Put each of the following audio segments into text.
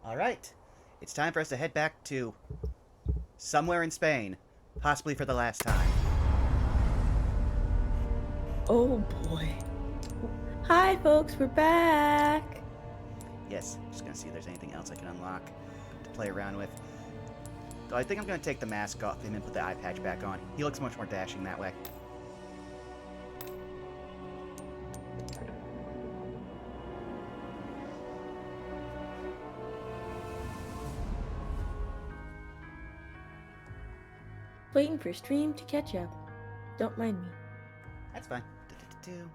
Alright, it's time for us to head back to somewhere in Spain, possibly for the last time. Oh boy. Hi, folks, we're back. Yes, just gonna see if there's anything else I can unlock to play around with. Though I think I'm gonna take the mask off him and put the eye patch back on. He looks much more dashing that way. Waiting for stream to catch up. Don't mind me. That's fine. Do-do-do-do.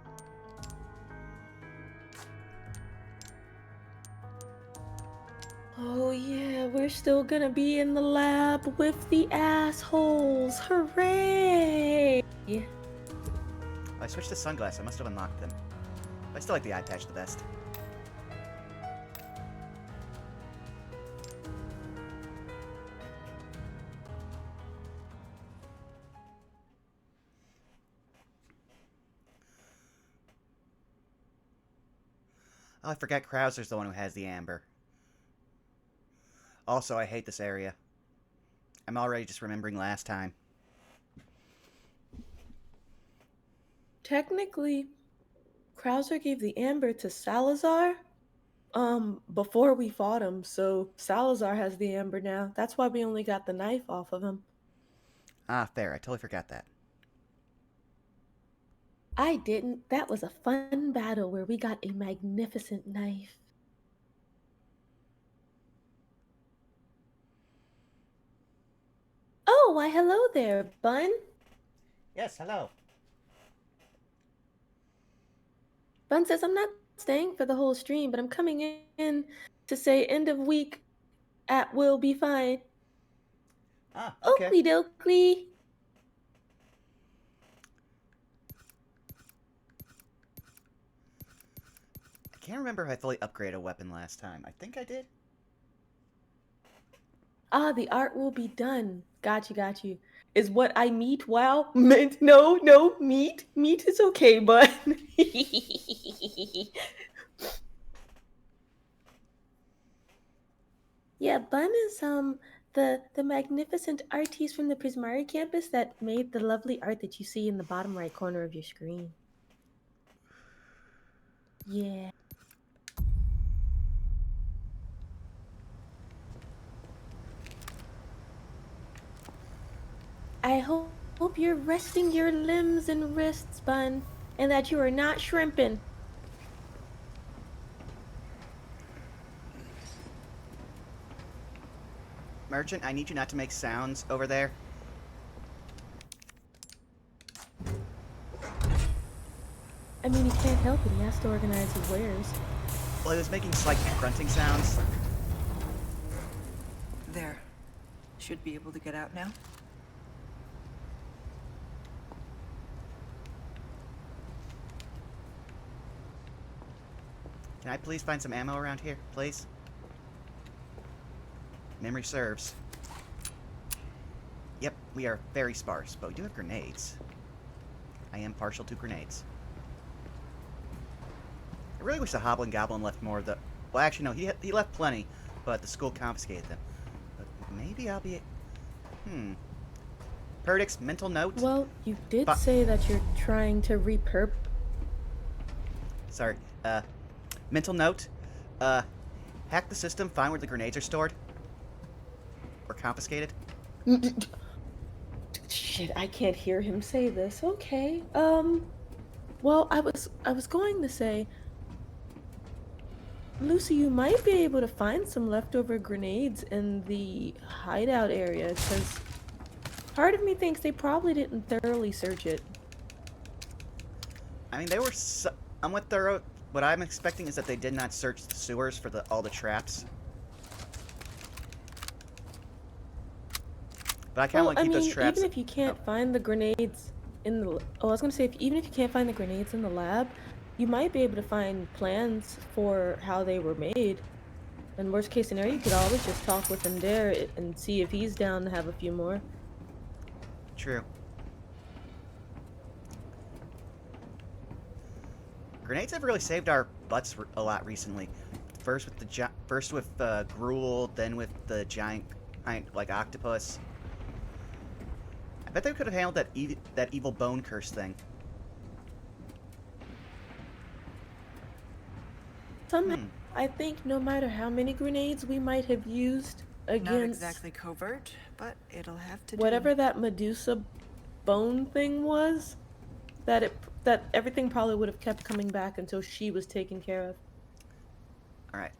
Oh yeah, we're still gonna be in the lab with the assholes. Hooray! Oh, I switched to sunglasses. I must have unlocked them. But I still like the eye patch the best. Oh, I forgot Krauser's the one who has the amber. Also, I hate this area. I'm already just remembering last time. Technically, Krauser gave the amber to Salazar before we fought him, so Salazar has the amber now. That's why we only got the knife off of him. Ah, fair. I totally forgot that. I didn't. That was a fun battle where we got a magnificent knife. Oh, why hello there, Bun. Yes, hello. Bun says I'm not staying for the whole stream, but I'm coming in to say end of week at will be fine. Ah, okay. Oakley dokley. I can't remember if I fully upgraded a weapon last time. I think I did. Ah, the art will be done. Got you. Is what I meet wow? Meant no, meat. Meat is okay, but yeah, Bun is the magnificent artiste from the Prismari campus that made the lovely art that you see in the bottom right corner of your screen. Yeah. I hope you're resting your limbs and wrists, Bun, and that you are not shrimping. Merchant, I need you not to make sounds over there. I mean, he can't help it. He has to organize his wares. Well, it was making slight grunting sounds. There. Should be able to get out now. Can I please find some ammo around here, please? Memory serves. Yep, we are very sparse, but we do have grenades. I am partial to grenades. I really wish the Hobblin' Goblin left more of the... Well, actually, no, he left plenty, but the school confiscated them. But maybe I'll be... Perdix, mental note. Well, you did say that you're trying to repurp. Sorry, mental note. Hack the system, find where the grenades are stored. Or confiscated. Shit, I can't hear him say this. Okay. Well, I was going to say, Lucy, you might be able to find some leftover grenades in the hideout area, because part of me thinks they probably didn't thoroughly search it. I mean, they were somewhat thorough. What I'm expecting is that they did not search the sewers for all the traps. But I kind of want to keep those traps. Even if you can't find the grenades in the... Oh, I was going to say, even if you can't find the grenades in the lab, you might be able to find plans for how they were made. In worst case scenario, you could always just talk with him there and see if he's down to have a few more. True. Grenades have really saved our butts a lot recently. first with Gruel, then with the giant like octopus. I bet they could have handled that evil bone curse thing. Somehow, I think no matter how many grenades we might have used against Not exactly covert, but it'll have to whatever do. that Medusa bone thing was, that everything probably would have kept coming back until she was taken care of. All right.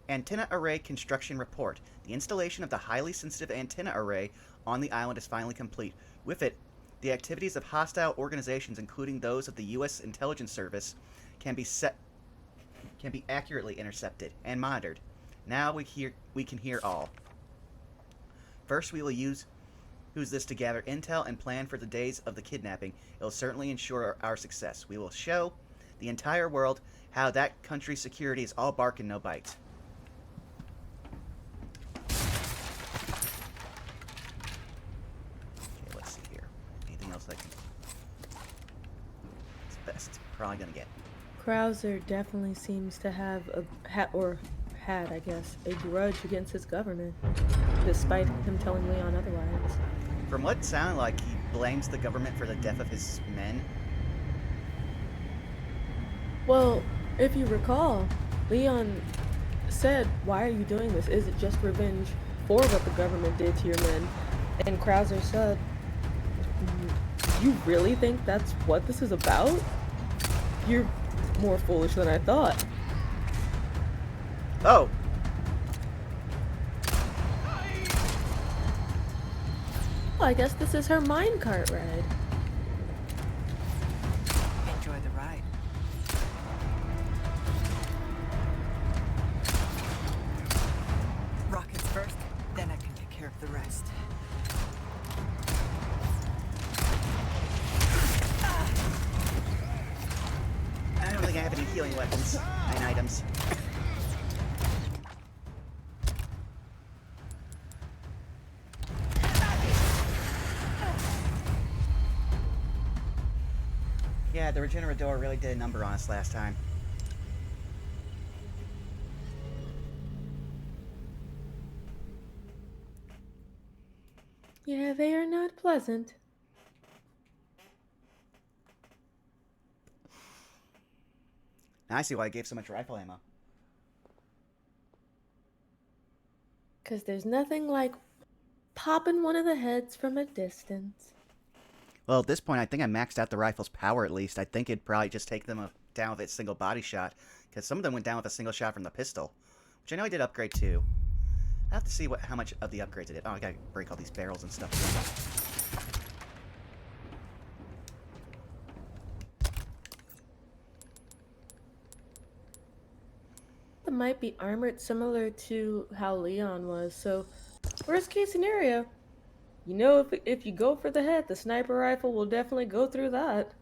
Antenna array construction report. The installation of the highly sensitive antenna array on the island is finally complete. With it, the activities of hostile organizations, including those of the U.S. Intelligence Service, can be accurately intercepted and monitored. Now we can hear all. First, we will use this to gather intel and plan for the days of the kidnapping. It will certainly ensure our success. We will show the entire world how that country's security is all bark and no bite. Okay, let's see here. Anything else I can... It's best. Probably gonna get... Krauser definitely seems to have had, I guess, a grudge against his government, despite him telling Leon otherwise. From what it sounded like, he blames the government for the death of his men. Well, if you recall, Leon said, "Why are you doing this? Is it just revenge for what the government did to your men?" And Krauser said, "You really think that's what this is about? You're more foolish than I thought." Oh! Well, I guess this is her minecart ride. Enjoy the ride. Rockets first, then I can take care of the rest. I don't think I have any healing weapons and items. Yeah, the Regenerador really did a number on us last time. Yeah, they are not pleasant. Now I see why I gave so much rifle ammo. 'Cause there's nothing like popping one of the heads from a distance. Well, at this point, I think I maxed out the rifle's power at least. I think it'd probably just take them down with a single body shot, because some of them went down with a single shot from the pistol, which I know I did upgrade too. I have to see how much of the upgrades I did. Oh, I gotta break all these barrels and stuff. It might be armored similar to how Leon was, so worst case scenario, you know, if you go for the head, the sniper rifle will definitely go through that.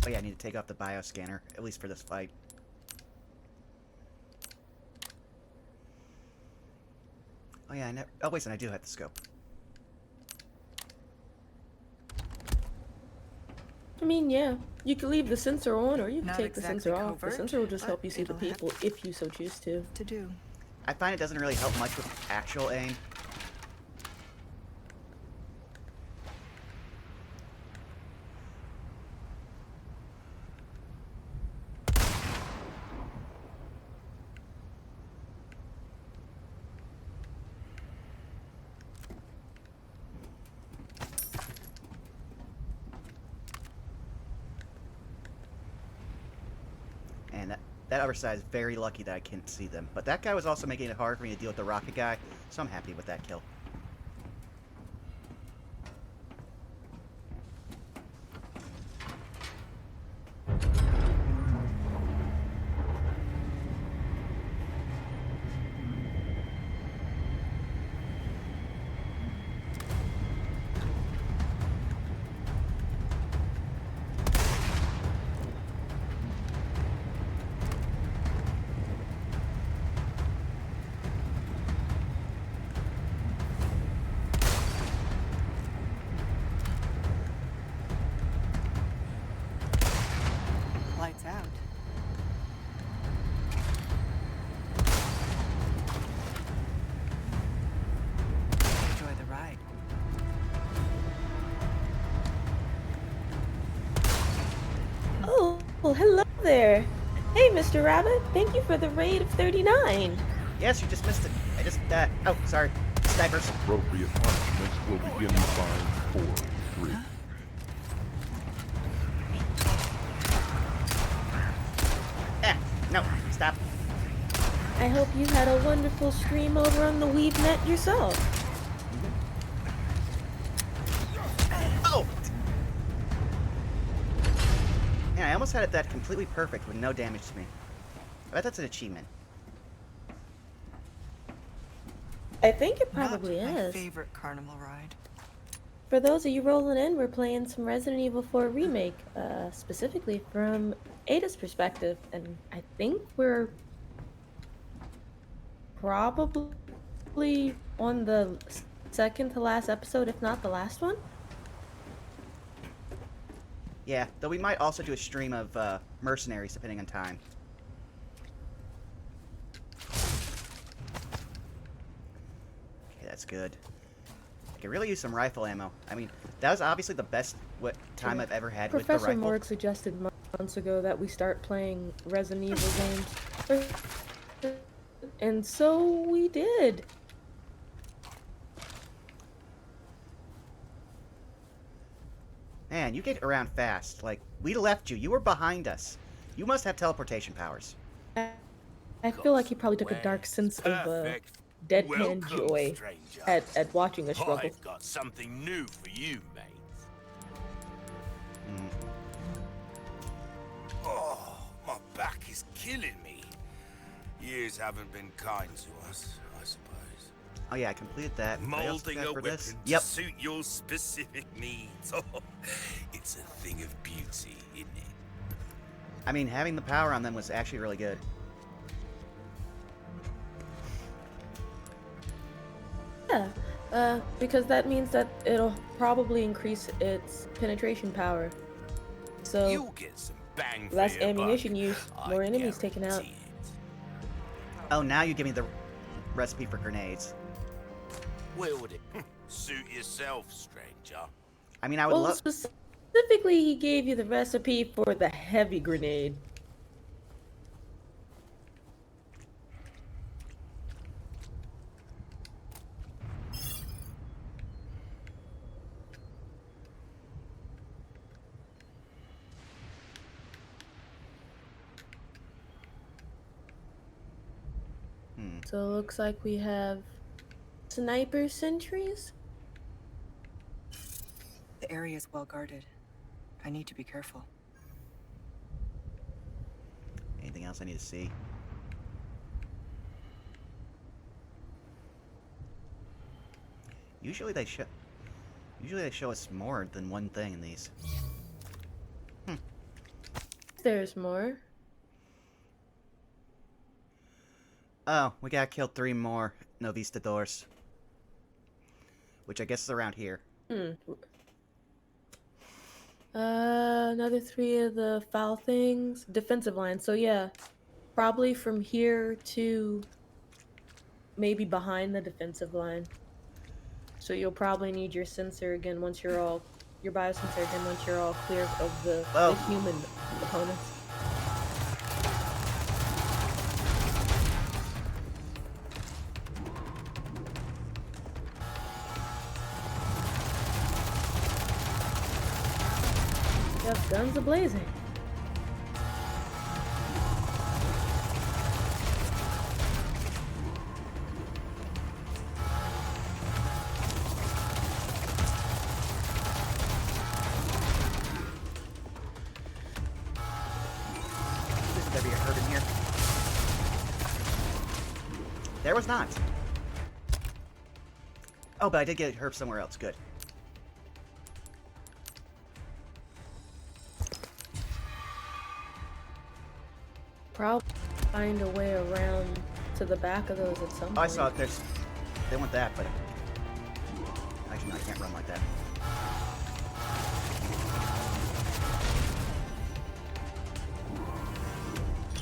Oh yeah, I need to take off the bioscanner, at least for this fight. Oh yeah, oh wait, and I do have the scope. I mean, yeah, you could leave the sensor on, or you can Not take the exactly sensor off. The covert, sensor will just but help you see the it'll have people if you so choose to. To do. I find it doesn't really help much with actual aim. And that other side is very lucky that I can't see them. But that guy was also making it hard for me to deal with the rocket guy, so I'm happy with that kill. there. Hey, Mr. Rabbit. Thank you for the raid of 39. Yes, you just missed it. I just, oh, sorry. Snipers. Appropriate punishments will begin in 5, 4, 3. No, stop. I hope you had a wonderful stream over on the WeaveNet yourself. Oh! Man, I almost had that completely perfect with no damage to me. I bet that's an achievement. I think it probably Not my is. favorite carnival ride. For those of you rolling in, we're playing some Resident Evil 4 Remake, specifically from Ada's perspective, and I think we're probably on the second to last episode, if not the last one. Yeah, though we might also do a stream of mercenaries depending on time. Okay, that's good. I could really use some rifle ammo. I mean, that was obviously the best time I've ever had with the Professor rifle. Morg suggested months ago that we start playing Resident Evil games. And so we did. Man, you get around fast. Like, we left you. You were behind us. You must have teleportation powers. I feel like he probably took a dark sense of deadpan joy at watching us struggle. I've got something new for you, mate. Oh, my back is killing me. Years haven't been kind to us, I suppose. Oh yeah, I completed that. Anybody else do Molding that a for weapon this? to Yep. suit your specific needs. Oh, it's a thing of beauty, isn't it? I mean, having the power on them was actually really good. Yeah, because that means that it'll probably increase its penetration power. So You'll get some bang for less your ammunition buck, use, I more enemies taken out. guarantee it. Oh, now you give me the recipe for grenades. Where would it suit yourself, stranger? I mean, I would Well, love... specifically, he gave you the recipe for the heavy grenade. So it looks like we have sniper sentries. The area is well guarded. I need to be careful. Anything else I need to see? Usually they show us more than one thing in these. There's more. Oh, we gotta kill 3 more Novistadors. Which I guess is around here. Another 3 of the foul things. Defensive line. So yeah, probably from here to maybe behind the defensive line. So you'll probably need your sensor again once you're all, your biosensor again once you're all clear of the human opponents. Yep, guns a-blazing. There's gonna be a herb in here. There was not. Oh, but I did get a herb somewhere else. Good. Probably find a way around to the back of those at some point. Oh, I saw it. They want that, but actually, no, I can't run like that.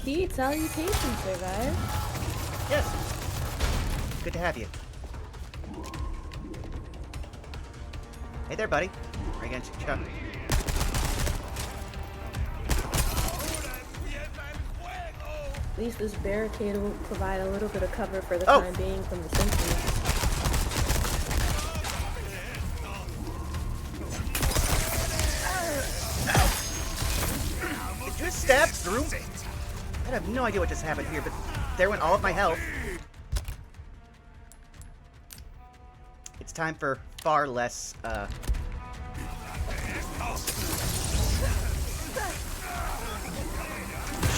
Pete, salutations, survive. Yes. Good to have you. Hey there, buddy. Are you gonna chuck? At least this barricade will provide a little bit of cover for the Oh. time being from the sentries. Did you stab through? I have no idea what just happened here, but there went all of my health. It's time for far less,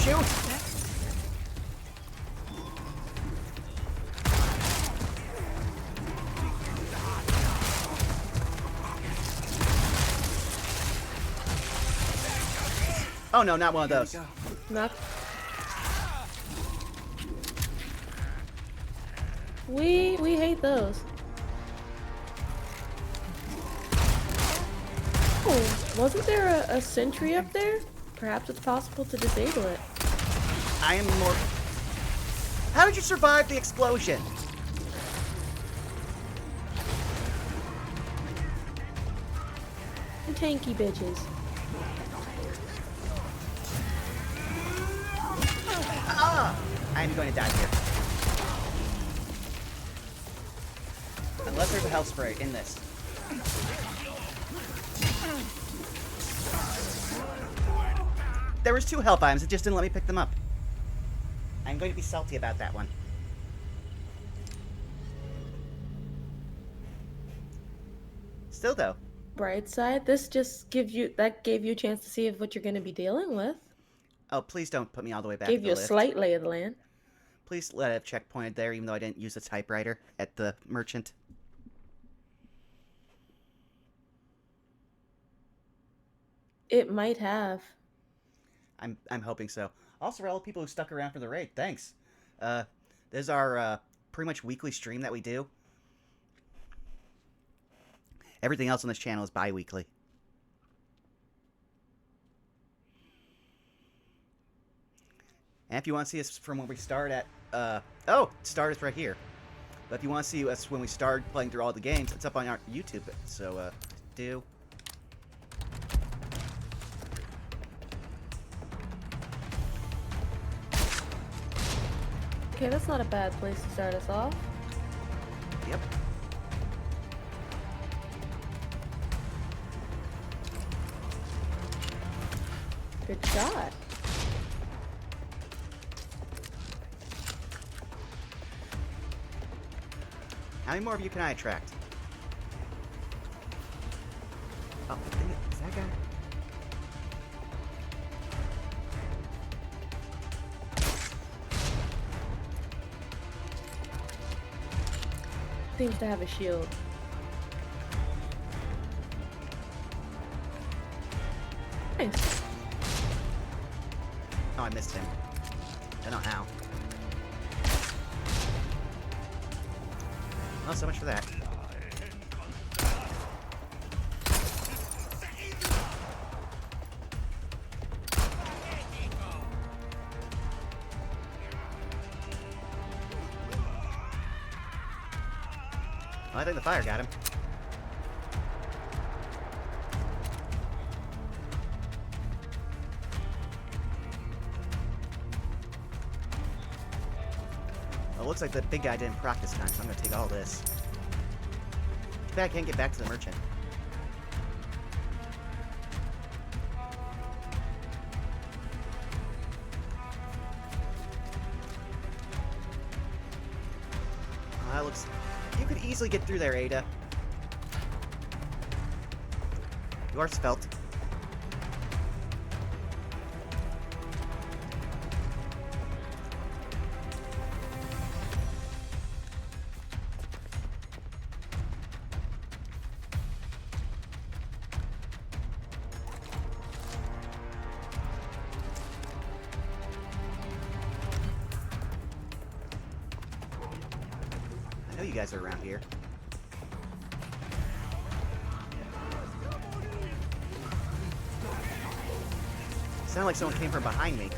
shoot! Oh no, not one of those. Go. Knock. We hate those. Oh, wasn't there a sentry up there? Perhaps it's possible to disable it. I am more... How did you survive the explosion? You tanky bitches. Ah! I am going to die here. Unless there's a health spray in this. There was 2 health items, it just didn't let me pick them up. I'm going to be salty about that one. Still though. Bright side, this just gave you a chance to see if what you're going to be dealing with. Oh, please don't put me all the way back Gave to the you a lift. slight lay of the land. Please let it have checkpointed there, even though I didn't use a typewriter at the merchant. It might have. I'm hoping so. Also, for all the people who stuck around for the raid, thanks. This is our pretty much weekly stream that we do. Everything else on this channel is bi-weekly. And if you want to see us from when we start at, start us right here. But if you want to see us when we start playing through all the games, it's up on our YouTube. So, do. Okay, that's not a bad place to start us off. Yep. Good shot. How many more of you can I attract? Oh, dang it. Is that guy? Seems to have a shield. Nice. Oh, I missed him. Don't know how. Well, so much for that. Well, I think the fire got him. Well, it looks like the big guy didn't proc this time, so I'm gonna take all this. Too bad I can't get back to the merchant. That looks... You could easily get through there, Ada. You are svelte. I know you guys are around here. Sounded like someone came from behind me.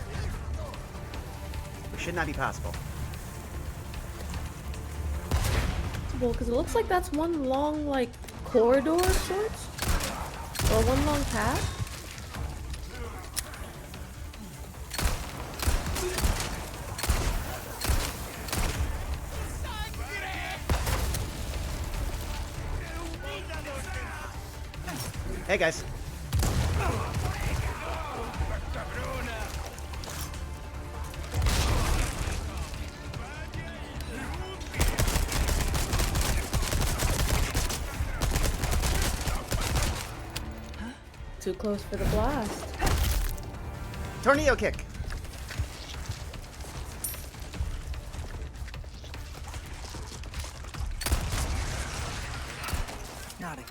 Which should not be possible. Well, because it looks like that's one long, like, corridor of sorts. Or one long path. Hey guys. Too close for the blast. Tornado kick. Not again.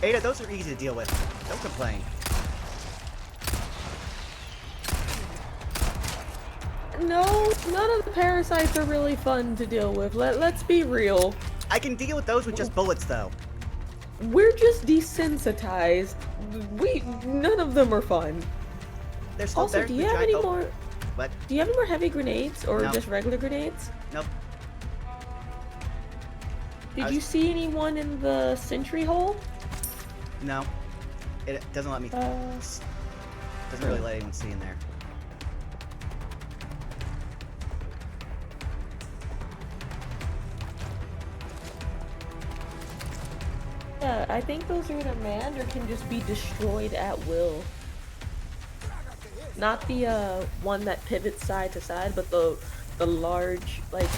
Ada, those are easy to deal with. Don't complain. No, none of the parasites are really fun to deal with. Let's be real. I can deal with those with just bullets, though. We're just desensitized. None of them are fun. They're still Also, there. do you have any more? What? Do you have any more heavy grenades or No. just regular grenades? Nope. Did you see anyone in the sentry hole? No. It doesn't let me. Doesn't really let anyone see in there. Yeah, I think those are either manned or can just be destroyed at will. Not the one that pivots side to side, but the large like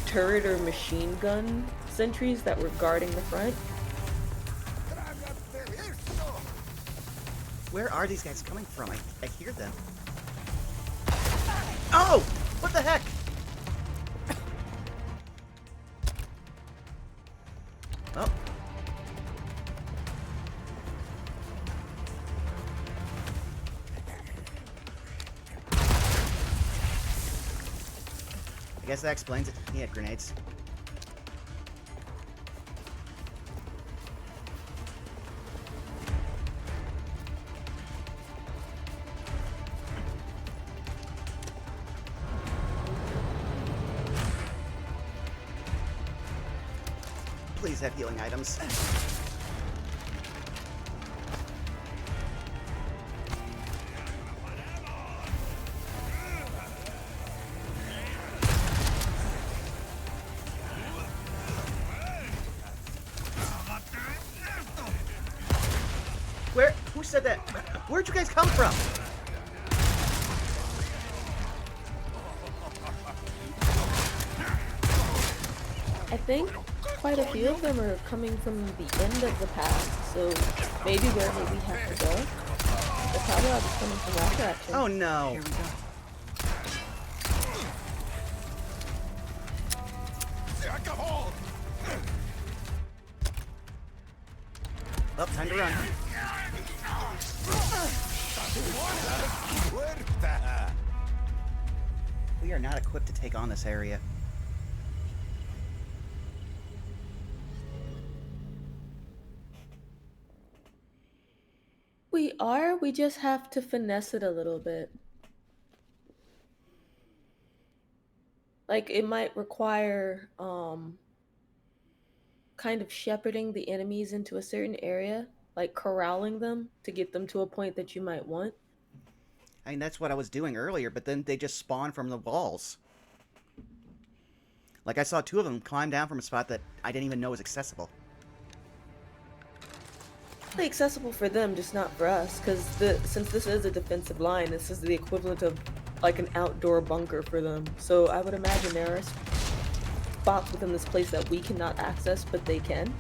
turret or machine gun sentries that were guarding the front. Where are these guys coming from? I hear them. Oh! What the heck? Oh. I guess that explains it. He had grenades. Please have healing items. Where? Who said that? Where'd you guys come from? I think quite a few of them are coming from the end of the path, so maybe wherever we have to go. They're probably all just coming from that direction. Oh no. Here we go. Well, time to run. We are not equipped to take on this area. We just have to finesse it a little bit. Like, it might require, kind of shepherding the enemies into a certain area, like corralling them to get them to a point that you might want. I mean, that's what I was doing earlier, but then they just spawn from the walls. Like, I saw two of them climb down from a spot that I didn't even know was accessible. Accessible for them, just not for us, because since this is a defensive line, this is the equivalent of like an outdoor bunker for them. So I would imagine there are spots within this place that we cannot access, but they can.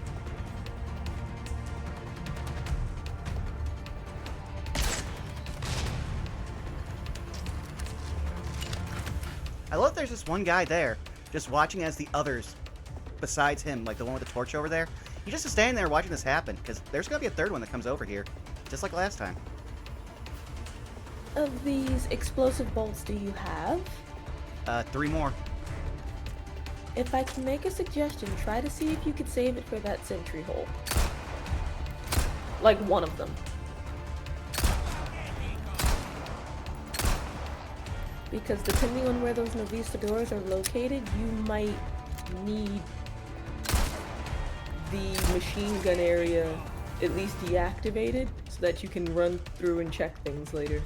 I love there's this one guy there, just watching as the others, besides him, like the one with the torch over there, he's just standing there watching this happen, because there's going to be a third one that comes over here, just like last time. Of these explosive bolts do you have? 3 more. If I can make a suggestion, try to see if you could save it for that sentry hole. Like one of them. Because depending on where those Novista doors are located, you might need the machine gun area at least deactivated so that you can run through and check things later.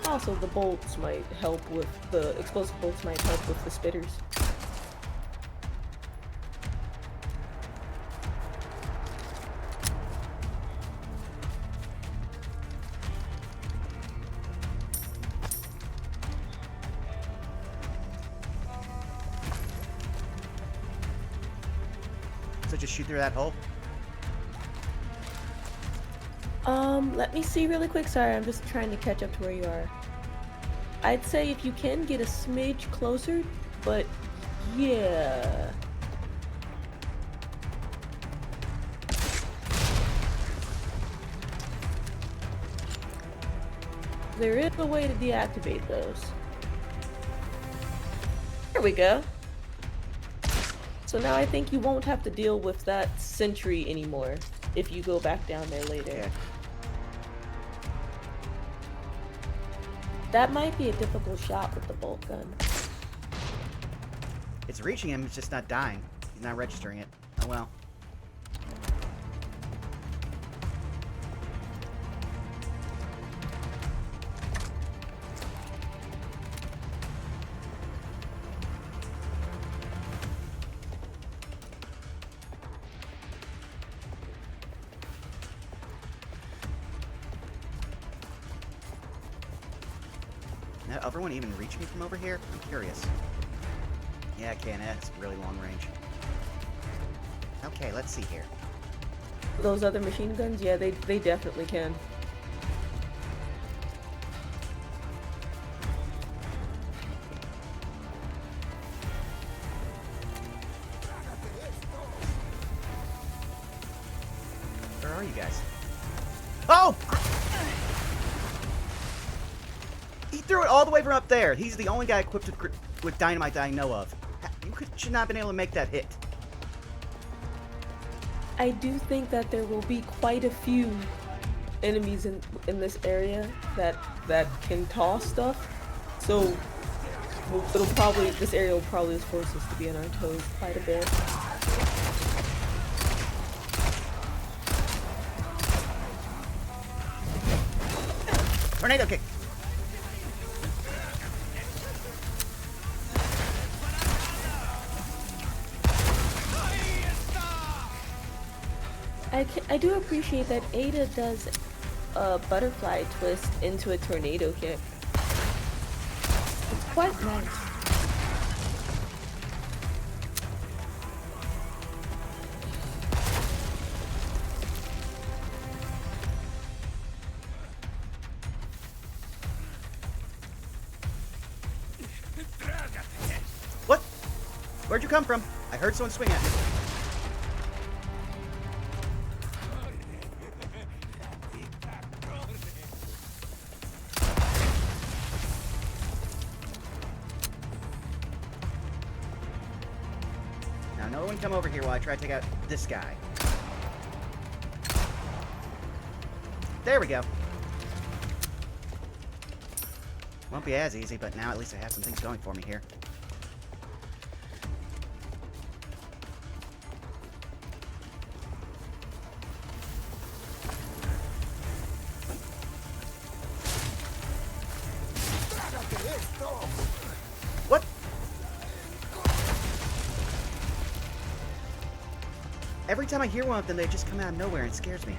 Also, the bolts might help with the explosive bolts might help with the spitters. just shoot through that hole? Let me see really quick. Sorry, I'm just trying to catch up to where you are. I'd say if you can get a smidge closer, but yeah. There is a way to deactivate those. There we go. So now I think you won't have to deal with that sentry anymore if you go back down there later. Yeah. That might be a difficult shot with the bolt gun. It's reaching him, it's just not dying. He's not registering it. Oh well. Can that other one even reach me from over here? I'm curious. Yeah, it can. That's really long range. Okay, let's see here. Those other machine guns, yeah, they definitely can. Where are you guys? Oh! He threw it all the way from up there. He's the only guy equipped with dynamite that I know of. Should not have been able to make that hit. I do think that there will be quite a few enemies in this area that can toss stuff. So this area will probably force us to be on our toes quite a bit. Tornado kick. I do appreciate that Ada does a butterfly twist into a tornado kick. It's quite nice. What? Where'd you come from? I heard someone swing at me. Now, no one come over here while I try to take out this guy. There we go. Won't be as easy, but now at least I have some things going for me here. What? Every time I hear one of them, they just come out of nowhere and it scares me.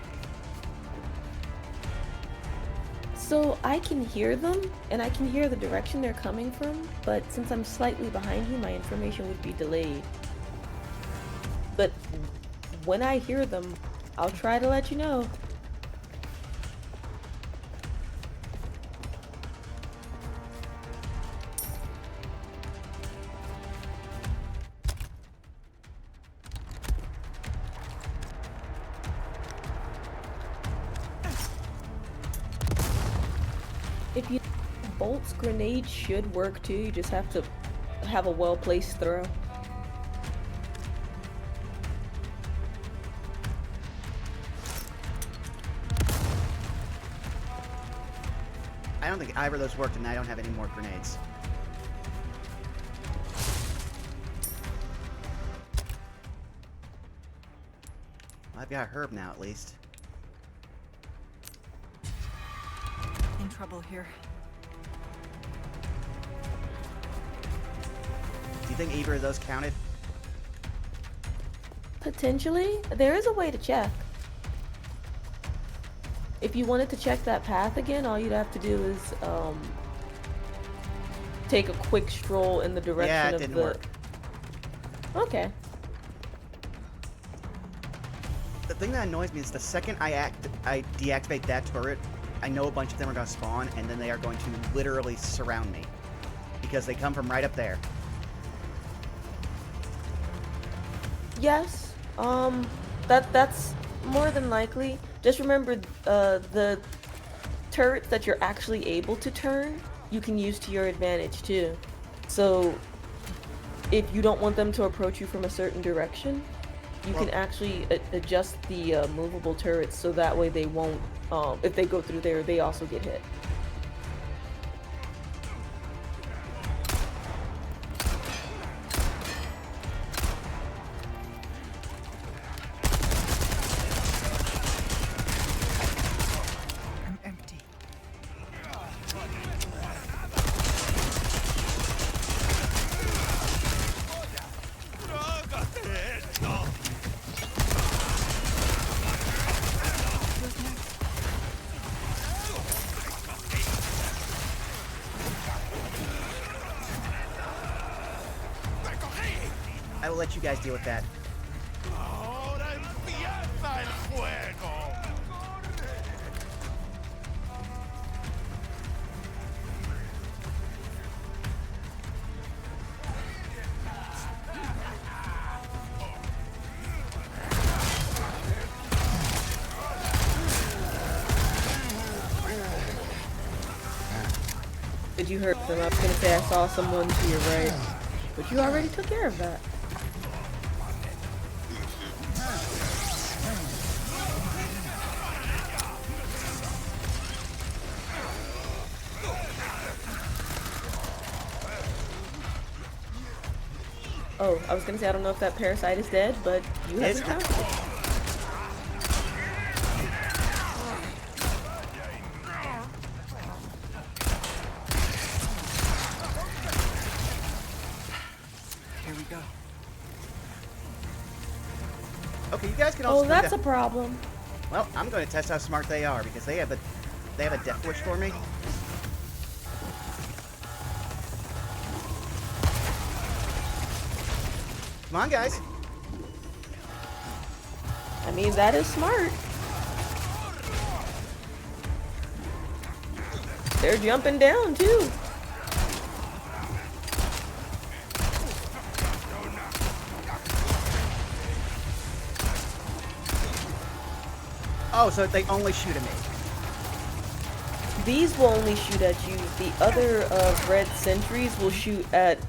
So I can hear them, and I can hear the direction they're coming from, but since I'm slightly behind you, my information would be delayed. But when I hear them, I'll try to let you know. If you bolts, grenades should work too. You just have to have a well-placed throw. I don't think either of those worked, and I don't have any more grenades. Well, I've got Herb now, at least. In trouble here. Do you think either of those counted? Potentially. There is a way to check. If you wanted to check that path again, all you'd have to do is take a quick stroll in the direction Yeah, it of didn't the... work. Okay. the thing that annoys me is the second I deactivate that turret, I know a bunch of them are going to spawn, and then they are going to literally surround me. Because they come from right up there. Yes. That's more than likely. Just remember, the turrets that you're actually able to turn, you can use to your advantage too. So, if you don't want them to approach you from a certain direction, you can actually adjust the movable turrets so that way they won't, if they go through there, they also get hit. I'm empty. I will let you guys deal with that. Ahora empieza el juego. Did you hurt them? I was gonna say I saw someone to your right, but you already took care of that. Oh, I was gonna say I don't know if that parasite is dead, but you have encountered it. Here we go. Okay, you guys can also Oh, that's a problem. Well, I'm going to test how smart they are, because they have a death wish for me. Come on, guys. I mean, that is smart. They're jumping down, too. Oh, so they only shoot at me. These will only shoot at you. The other red sentries will shoot at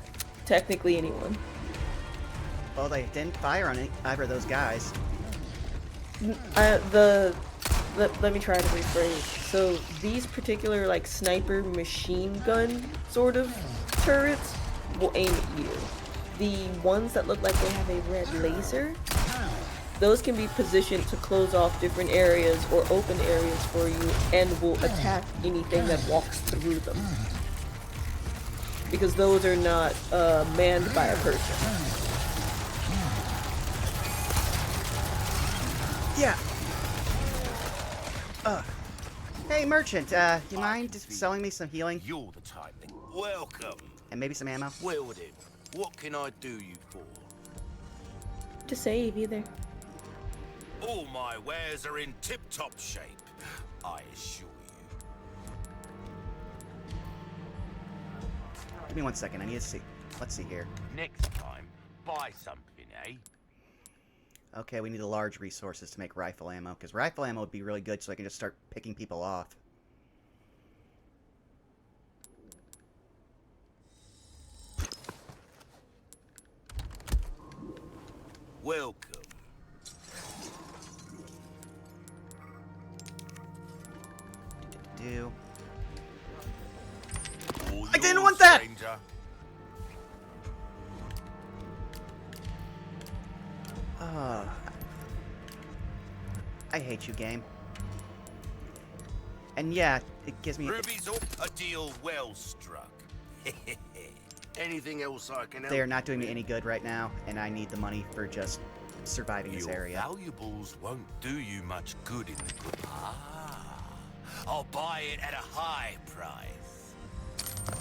technically anyone. Well, they didn't fire on either of those guys. Let me try to rephrase. So these particular like sniper machine gun sort of turrets will aim at you. The ones that look like they have a red laser, those can be positioned to close off different areas or open areas for you and will attack anything that walks through them. Because those are not manned by a person. Yeah. Hey, merchant, you mind selling me some healing? You're the type that... Welcome. And maybe some ammo? Well then, what can I do you for? To save either. All my wares are in tip-top shape, I assure you. Give me 1 second, I need to see. Let's see here. Next time, buy something, eh? Okay, we need the large resources to make rifle ammo, because rifle ammo would be really good so I can just start picking people off. Welcome. Do. All I didn't yours, want that! stranger. I hate you, game. And yeah, it gives me... Ruby's up, a deal well struck. Anything else I can help? They are not doing me any good right now, and I need the money for just surviving this Your area. valuables won't do you much good in the good. I'll buy it at a high price.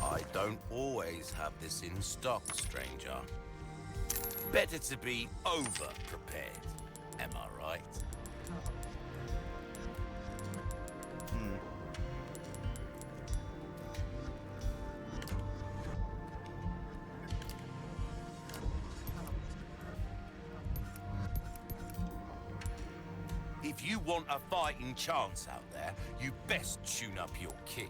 I don't always have this in stock, stranger. Better to be over-prepared, am I right? Hmm. If you want a fighting chance out there, you best tune up your kit.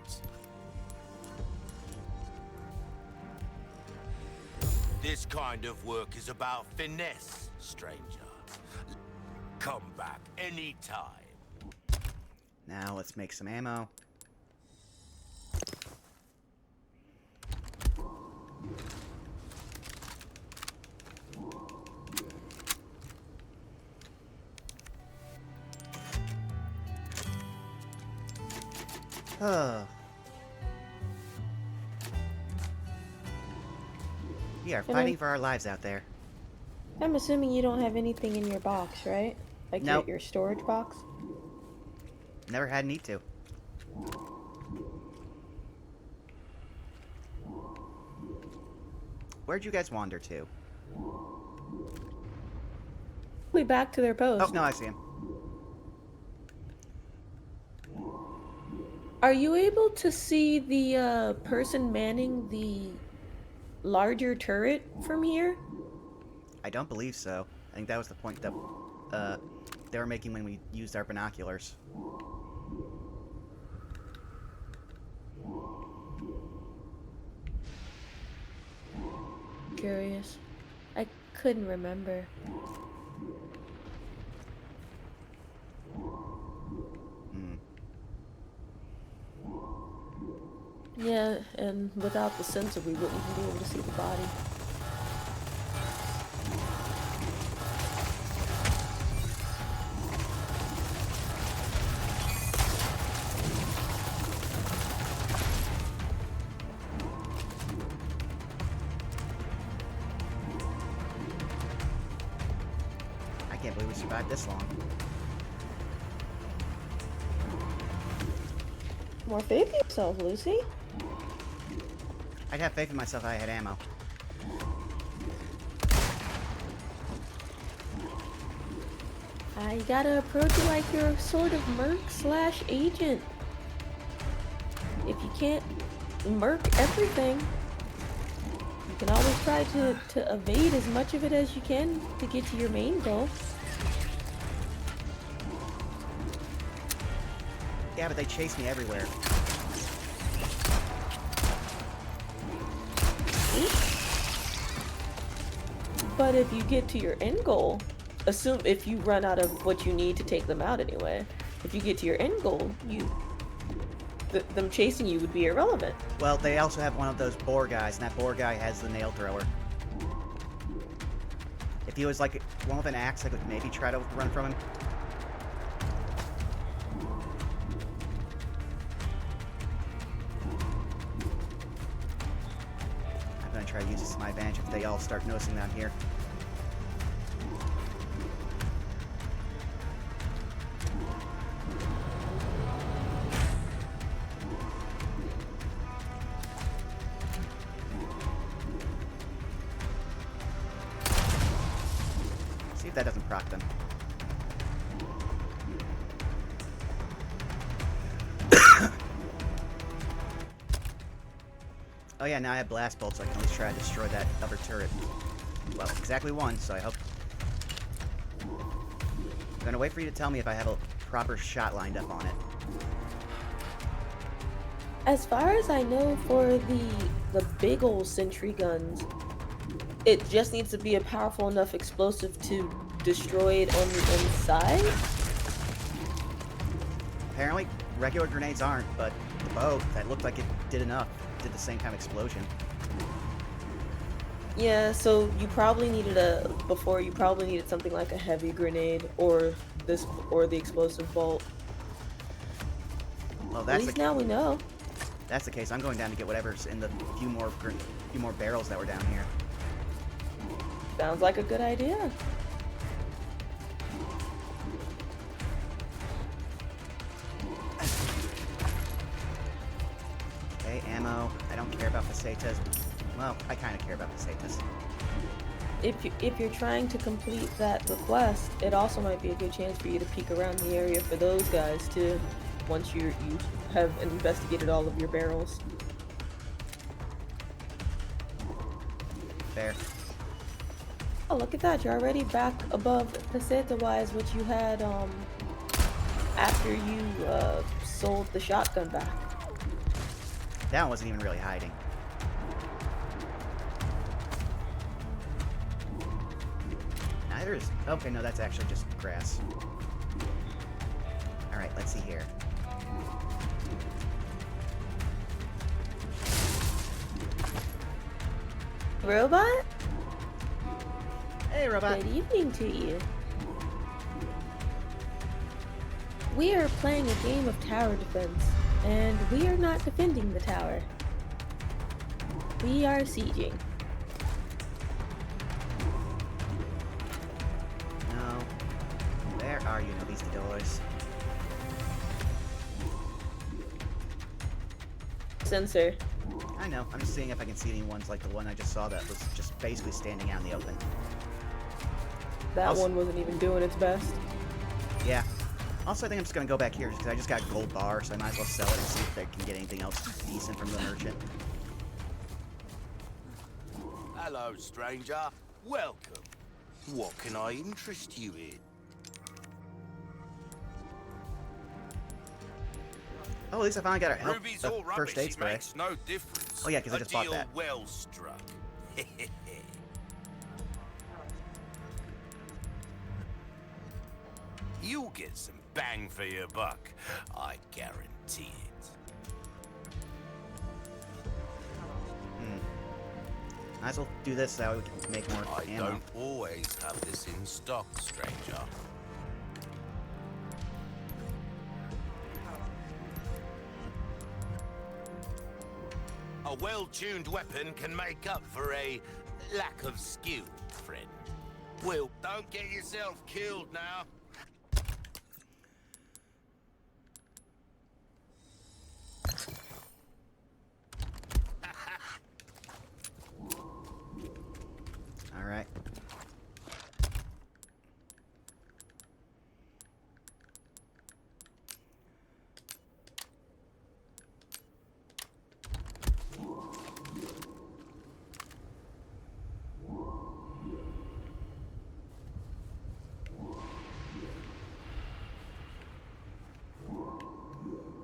This kind of work is about finesse, stranger. Come back anytime. Now let's make some ammo. We are fighting for our lives out there. I'm assuming you don't have anything in your box, right? Like Nope. your storage box? Never had need to. Where'd you guys wander to? Probably back to their post. Oh, no, I see him. Are you able to see the person manning the larger turret from here? I don't believe so. I think that was the point that they were making when we used our binoculars. Curious. I couldn't remember. Hmm. Yeah, and without the sensor, we wouldn't even be able to see the body. I can't believe we survived this long. More faith in yourself, Lucy. I'd have faith in myself if I had ammo. You gotta approach it like you're sort of merc/agent. If you can't merc everything, you can always try to evade as much of it as you can to get to your main goal. Yeah, but they chase me everywhere. But if you get to your end goal, assume if you run out of what you need to take them out anyway, if you get to your end goal, them chasing you would be irrelevant. Well, they also have one of those boar guys, and that boar guy has the nail thrower. If he was like one with an axe, I could maybe try to run from him. I'm gonna try to use this to my advantage if they all start noticing down here. See if that doesn't proc them. Oh yeah, now I have blast bolts, so I can at least try to destroy that other turret. Well, exactly one, so I hope... I'm gonna wait for you to tell me if I have a proper shot lined up on it. As far as I know, for the big ol' sentry guns, it just needs to be a powerful enough explosive to destroy it on the inside. Apparently, regular grenades aren't, but the bow, that looked like it did enough. Did the same kind of explosion. Yeah, so you probably needed before you probably needed something like a heavy grenade or the explosive bolt. Well, At that's least the, now we know. that's the case. I'm going down to get whatever's in the few more barrels that were down here. Sounds like a good idea. Okay, ammo. I don't care about pesetas. Well, I kind of care about pesetas. if you're trying to complete that request, it also might be a good chance for you to peek around the area for those guys too. Once you have investigated all of your barrels. Fair. Oh, look at that! You're already back above peseta-wise what you had after you sold the shotgun back. That one wasn't even really hiding. Neither is... Okay, no, that's actually just grass. Alright, let's see here. Robot? Hey, robot. Good evening to you. We are playing a game of tower defense, and we are not defending the tower. We are sieging. No. Where are you, Novistadores? Sensor. I know. I'm just seeing if I can see any ones like the one I just saw that was just basically standing out in the open. That Also- one wasn't even doing its best. Yeah. Also, I think I'm just gonna go back here because I just got a gold bar, so I might as well sell it and see if I can get anything else decent from the merchant. Hello, stranger. Welcome. What can I interest you in? Oh, at least I finally got a Ruby's all rubbish. first aid It spray. makes no difference. Oh, yeah, 'cause I A just bought deal that. well struck. You'll get some bang for your buck. I guarantee it. Might as well do this so that we can make more I ammo. don't always have this in stock, stranger. A well-tuned weapon can make up for a lack of skill, friend. Well, don't get yourself killed now. All right.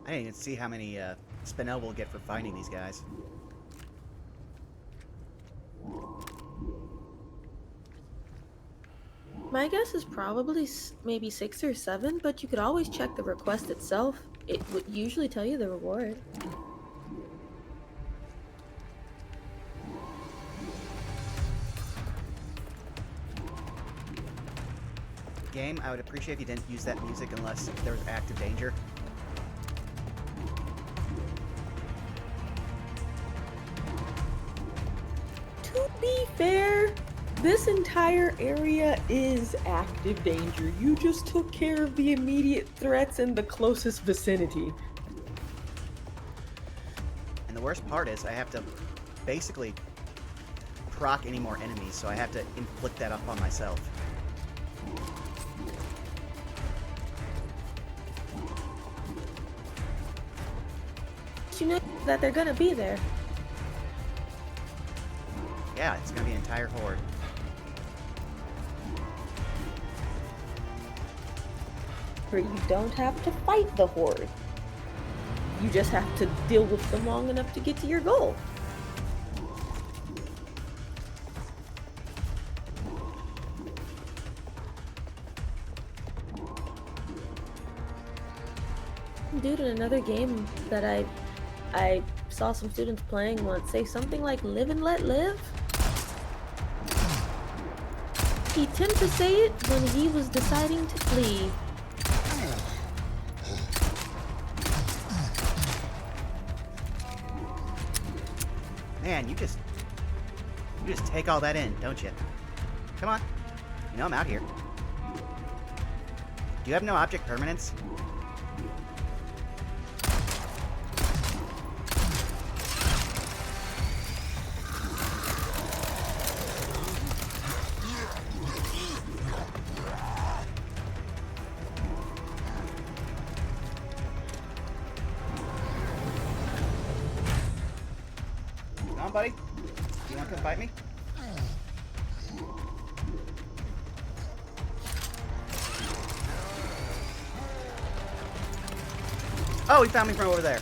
I didn't even see how many Spinel we'll get for finding these guys. My guess is probably maybe 6 or 7, but you could always check the request itself. It would usually tell you the reward. Game, I would appreciate if you didn't use that music unless there was active danger. To be fair, this entire area is active danger. You just took care of the immediate threats in the closest vicinity. And the worst part is I have to basically proc any more enemies, so I have to inflict that up on myself. You know that they're gonna be there. Yeah, it's gonna be an entire horde. Where you don't have to fight the horde. You just have to deal with them long enough to get to your goal. Dude, in another game that I saw some students playing once say something like "live and let live." He tended to say it when he was deciding to flee. Man, you just take all that in, don't you? Come on. You know I'm out here. Do you have no object permanence? on, buddy. You want to come fight me? Oh, he found me from over there.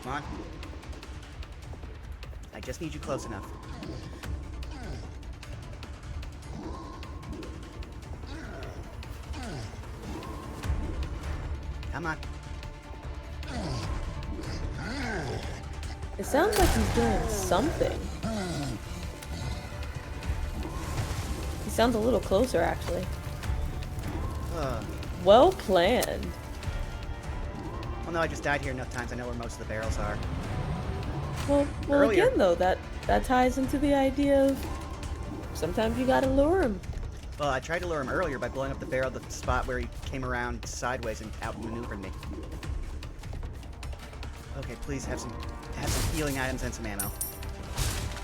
Come on. I just need you close enough. Come on. It sounds like he's doing something. He sounds a little closer, actually. Well planned. Well, no, I just died here enough times. I know where most of the barrels are. Well, Earlier. again, though, that ties into the idea of sometimes you gotta lure him. Well, I tried to lure him earlier by blowing up the barrel at the spot where he came around sideways and outmaneuvered me. Okay, please have some healing items and some ammo.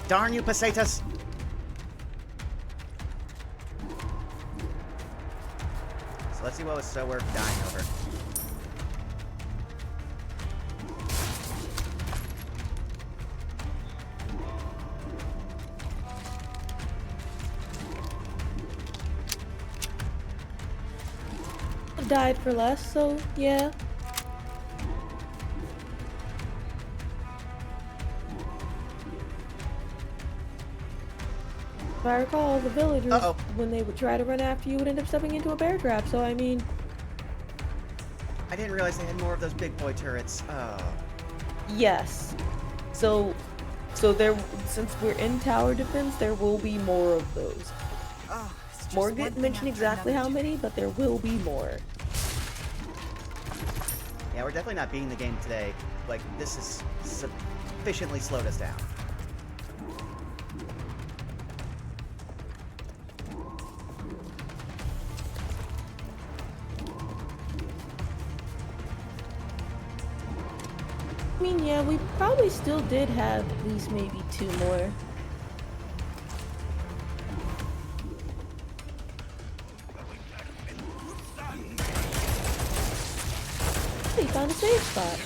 Darn you, pesetas! So let's see what was so worth dying over. I died for less, so yeah. If I recall, the villagers, when they would try to run after you, would end up stepping into a bear trap, so I mean... I didn't realize they had more of those big boy turrets. Oh. Yes. So there, since we're in tower defense, there will be more of those. Oh, it's just Morgan one didn't thing mention after exactly another. how many, but there will be more. Yeah, we're definitely not beating the game today. Like, this has sufficiently slowed us down. I mean, yeah, we probably still did have at least maybe 2 more. Hey, found a safe spot.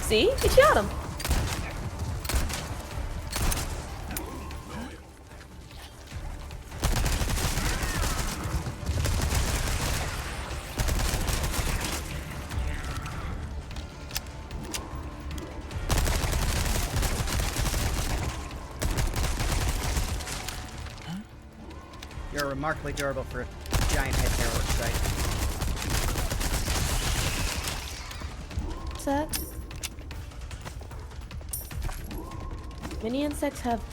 See? You shot him. You're remarkably durable for a giant head terror site. Insects. Many insects have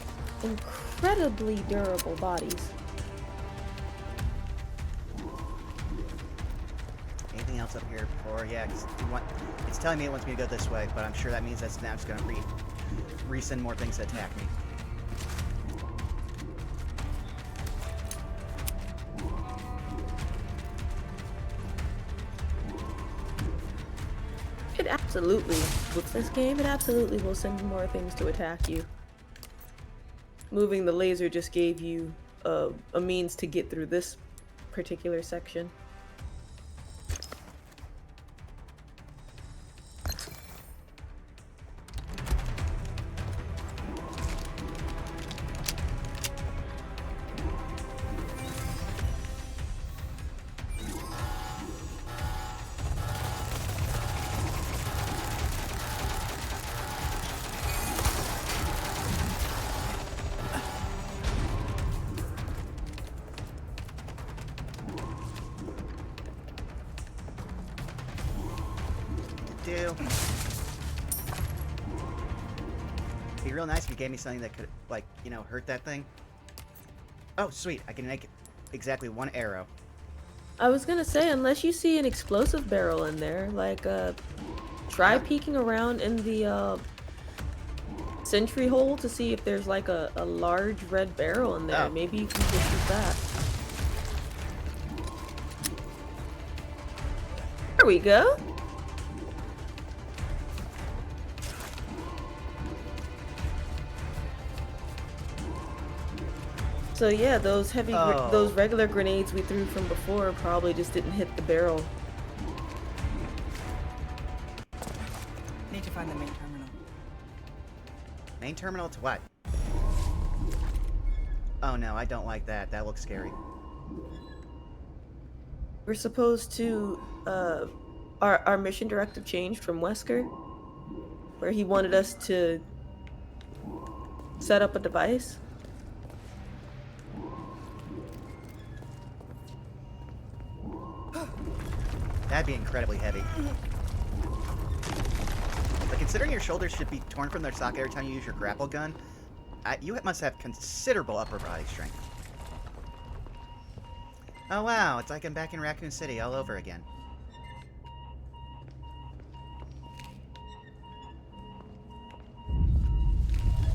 incredibly durable bodies. Anything else up here before? Yeah, it's telling me it wants me to go this way, but I'm sure that means that's now just gonna resend more things to attack me. It absolutely, with this game, it absolutely will send more things to attack you. Moving the laser just gave you a means to get through this particular section. It'd be real nice if you gave me something that could, like, you know, hurt that thing. Oh, sweet. I can make exactly 1 arrow. I was gonna say, unless you see an explosive barrel in there, like, try peeking around in the, sentry hole to see if there's, like, a large red barrel in there. Oh. Maybe you can just use that. There we go. So yeah, those those regular grenades we threw from before probably just didn't hit the barrel. Need to find the main terminal. Main terminal to what? Oh no, I don't like that. That looks scary. We're supposed to, our mission directive changed from Wesker, where he wanted us to set up a device. That'd be incredibly heavy. But considering your shoulders should be torn from their socket every time you use your grapple gun, you must have considerable upper body strength. Oh wow, it's like I'm back in Raccoon City all over again.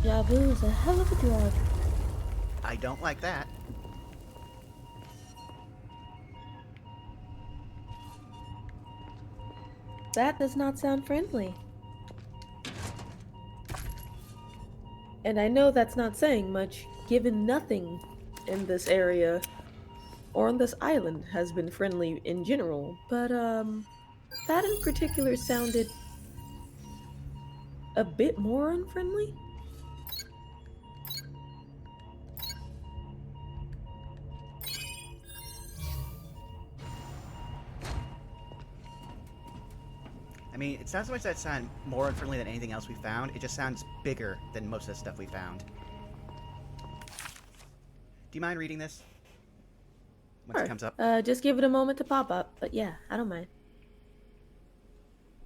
Jabu is a hell of a drug. I don't like that. That does not sound friendly. And I know that's not saying much, given nothing in this area or on this island has been friendly in general, but that in particular sounded a bit more unfriendly. I mean, it's not so much that it sounds more unfriendly than anything else we found, it just sounds bigger than most of the stuff we found. Do you mind reading this? Once it comes up? Just give it a moment to pop up, but yeah, I don't mind.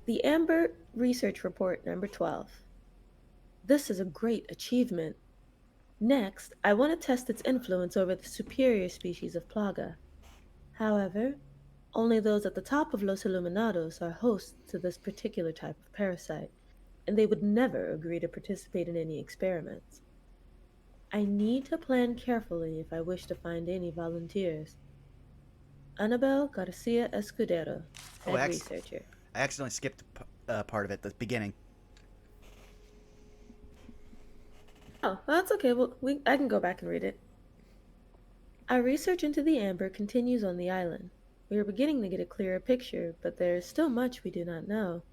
The Amber Research Report number 12. This is a great achievement. Next, I want to test its influence over the superior species of Plaga. However, only those at the top of Los Iluminados are hosts to this particular type of parasite, and they would never agree to participate in any experiments. I need to plan carefully if I wish to find any volunteers. Annabel Garcia Escudero, head researcher. I accidentally skipped part of it, the beginning. Oh, that's okay. Well, I can go back and read it. Our research into the amber continues on the island. We are beginning to get a clearer picture, but there is still much we do not know.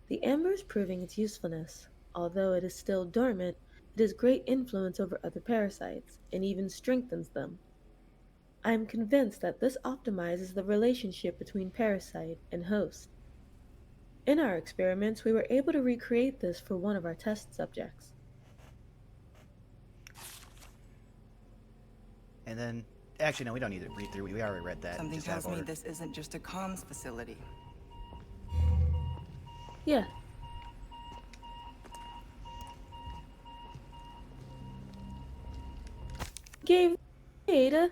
The amber is proving its usefulness. Although it is still dormant, it has great influence over other parasites, and even strengthens them. I am convinced that this optimizes the relationship between parasite and host. In our experiments, we were able to recreate this for one of our test subjects. And then, actually no, we don't need to read through, we already read that. Something just out of tells me order. this isn't just a comms facility. Yeah. Game Ada.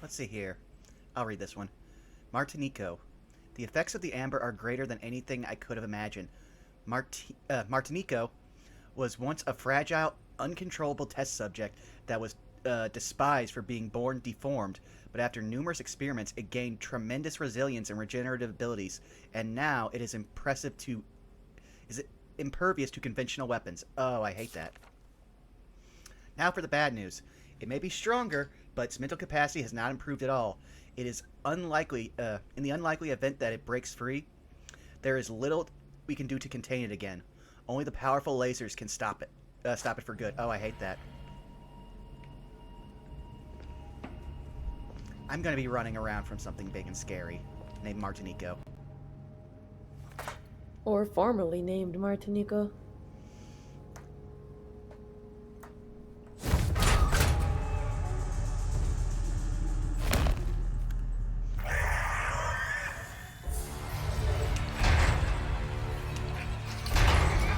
Let's see here. I'll read this one. Martinico. The effects of the amber are greater than anything I could have imagined. Martinico was once a fragile, uncontrollable test subject that was despised for being born deformed, but after numerous experiments, it gained tremendous resilience and regenerative abilities, and now it is impervious to conventional weapons. Oh, I hate that. Now for the bad news. It may be stronger, but its mental capacity has not improved at all. It is unlikely, in the unlikely event that it breaks free, there is little we can do to contain it again. Only the powerful lasers can stop it for good. Oh, I hate that. I'm gonna be running around from something big and scary, named Martinico. Or formerly named Martinico.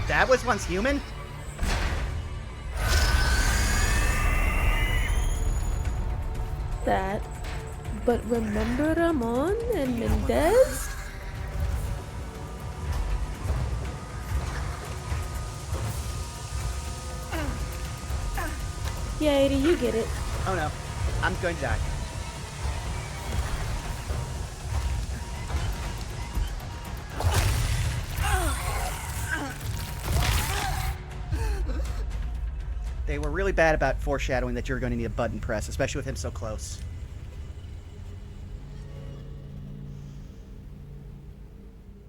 That was once human? That. But remember Ramon and Mendez? Yeah, Ada, you get it. Oh no. I'm going to die. They were really bad about foreshadowing that you're going to need a button press, especially with him so close.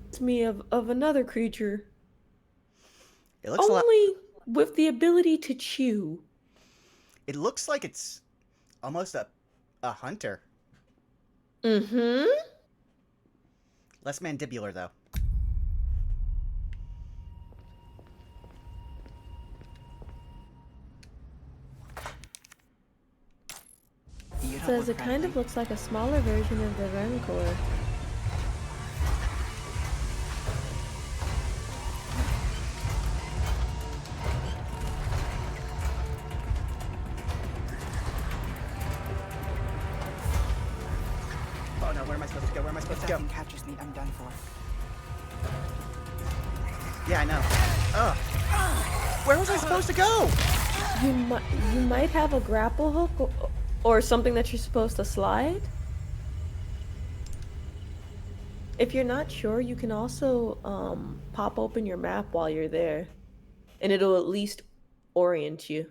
It's me of another creature. It looks a lot. Only with the ability to chew. It looks like it's almost a hunter. Mm-hmm. Less mandibular, though. You don't Says look it kind of friendly. looks like a smaller version of the Rancor. Oh no, where am I supposed to go? Where am I supposed If to that go? thing captures me, I'm done for. Yeah, I know. Ugh. Where was I supposed to go? You might have a grapple hook or something that you're supposed to slide. If you're not sure, you can also pop open your map while you're there, and it'll at least orient you.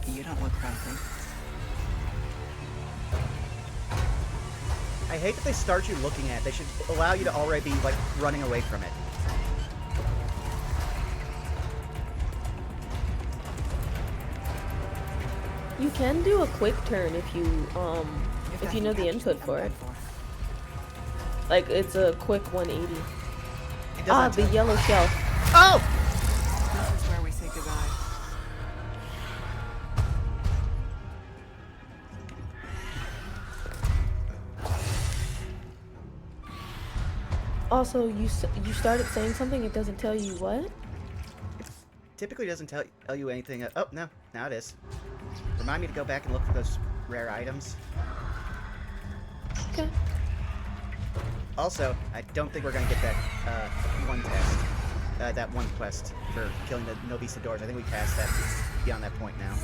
You don't look friendly. I hate that they start you looking at it. They should allow you to already be, like, running away from it. You can do a quick turn if you that you know thing the captures me, input I'm for done it. for. Like it's a quick 180. It Ah, doesn't. the yellow shelf. Oh! This is where we say goodbye. Also, you started saying something. It doesn't tell you what. It typically doesn't tell you anything. Oh, no. Now it is. Remind me to go back and look for those rare items. Okay. Also, I don't think we're going to get that one test. That one quest for killing the Novisadors. I think we passed that beyond that point now.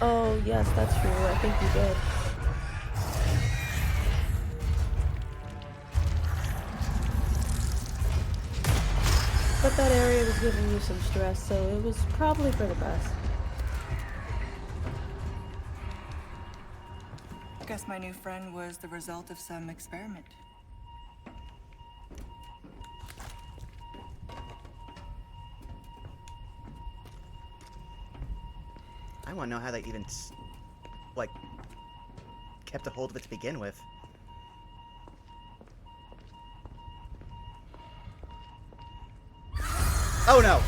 Oh yes, that's true. I think you did. But that area was giving you some stress, so it was probably for the best. Guess my new friend was the result of some experiment. I want to know how they even, like, kept a hold of it to begin with. Oh no!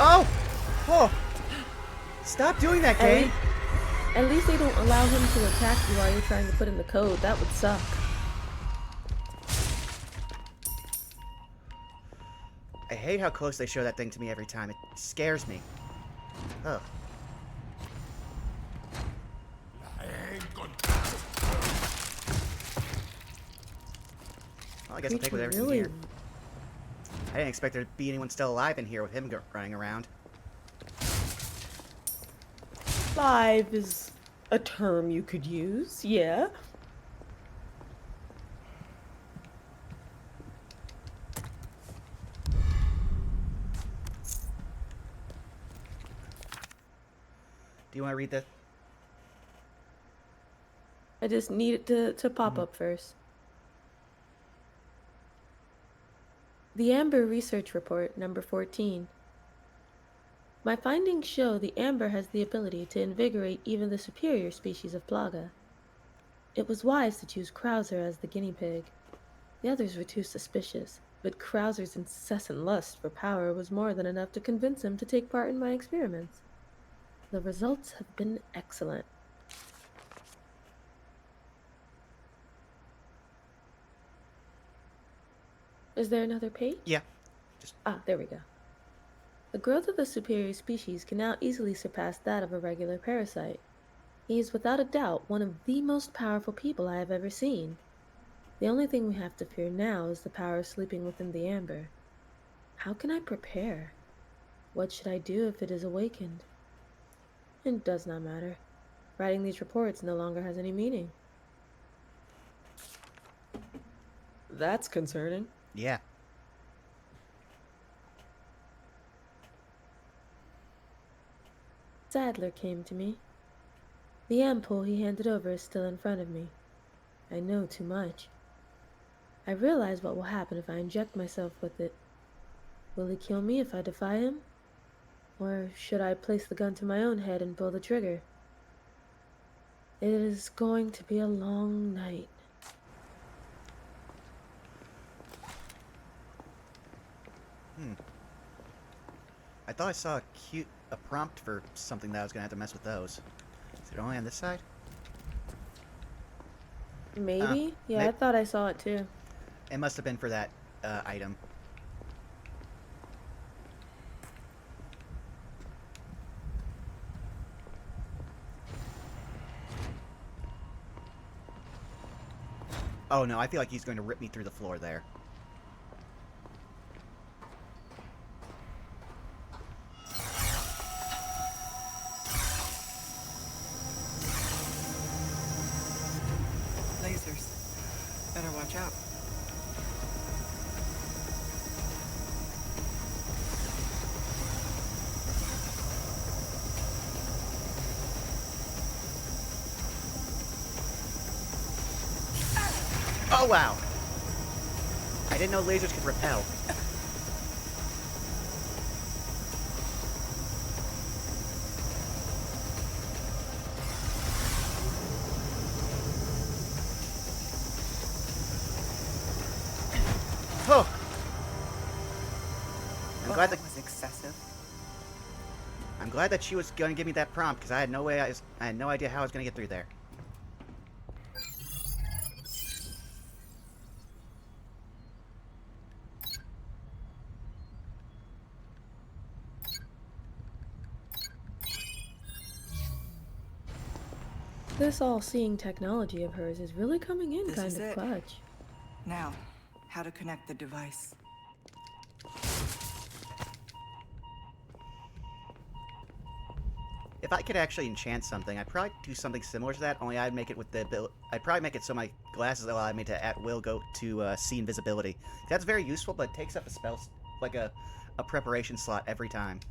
Oh! Oh! Stop doing that, game! At least they don't allow him to attack you while you're trying to put in the code. That would suck. I hate how close they show that thing to me every time. It scares me. Ugh. Well, I guess I'll take whatever's in here. I didn't expect there to be anyone still alive in here with him running around. Live is a term you could use, yeah. Do you want to read the... I just need it to pop up first. The Amber Research Report, number 14. My findings show the amber has the ability to invigorate even the superior species of Plaga. It was wise to choose Krauser as the guinea pig. The others were too suspicious, but Krauser's incessant lust for power was more than enough to convince him to take part in my experiments. The results have been excellent. Is there another page? Yeah. Just There we go. The growth of the superior species can now easily surpass that of a regular parasite. He is without a doubt one of the most powerful people I have ever seen. The only thing we have to fear now is the power sleeping within the amber. How can I prepare? What should I do if it is awakened? It does not matter. Writing these reports no longer has any meaning. That's concerning. yeah. Sadler came to me. The ampoule he handed over is still in front of me. I know too much. I realize what will happen if I inject myself with it. Will he kill me if I defy him? Or should I place the gun to my own head and pull the trigger? It is going to be a long night. I thought I saw a prompt for something that I was gonna have to mess with those. Is it only on this side? Maybe? Yeah, I maybe. thought I saw it too. It must have been for that item. Oh no, I feel like he's going to rip me through the floor there. Lasers. Better watch out. Oh wow! I didn't know lasers could repel. Oh! That was excessive. I'm glad that she was going to give me that prompt because I had no idea how I was going to get through there. This all-seeing technology of hers is really coming in This kind is of it. clutch. Now, how to connect the device. If I could actually enchant something, I'd probably do something similar to that. Only I'd make it with the I'd probably make it so my glasses allow me to at will go to see invisibility. That's very useful, but it takes up a spell like a preparation slot every time.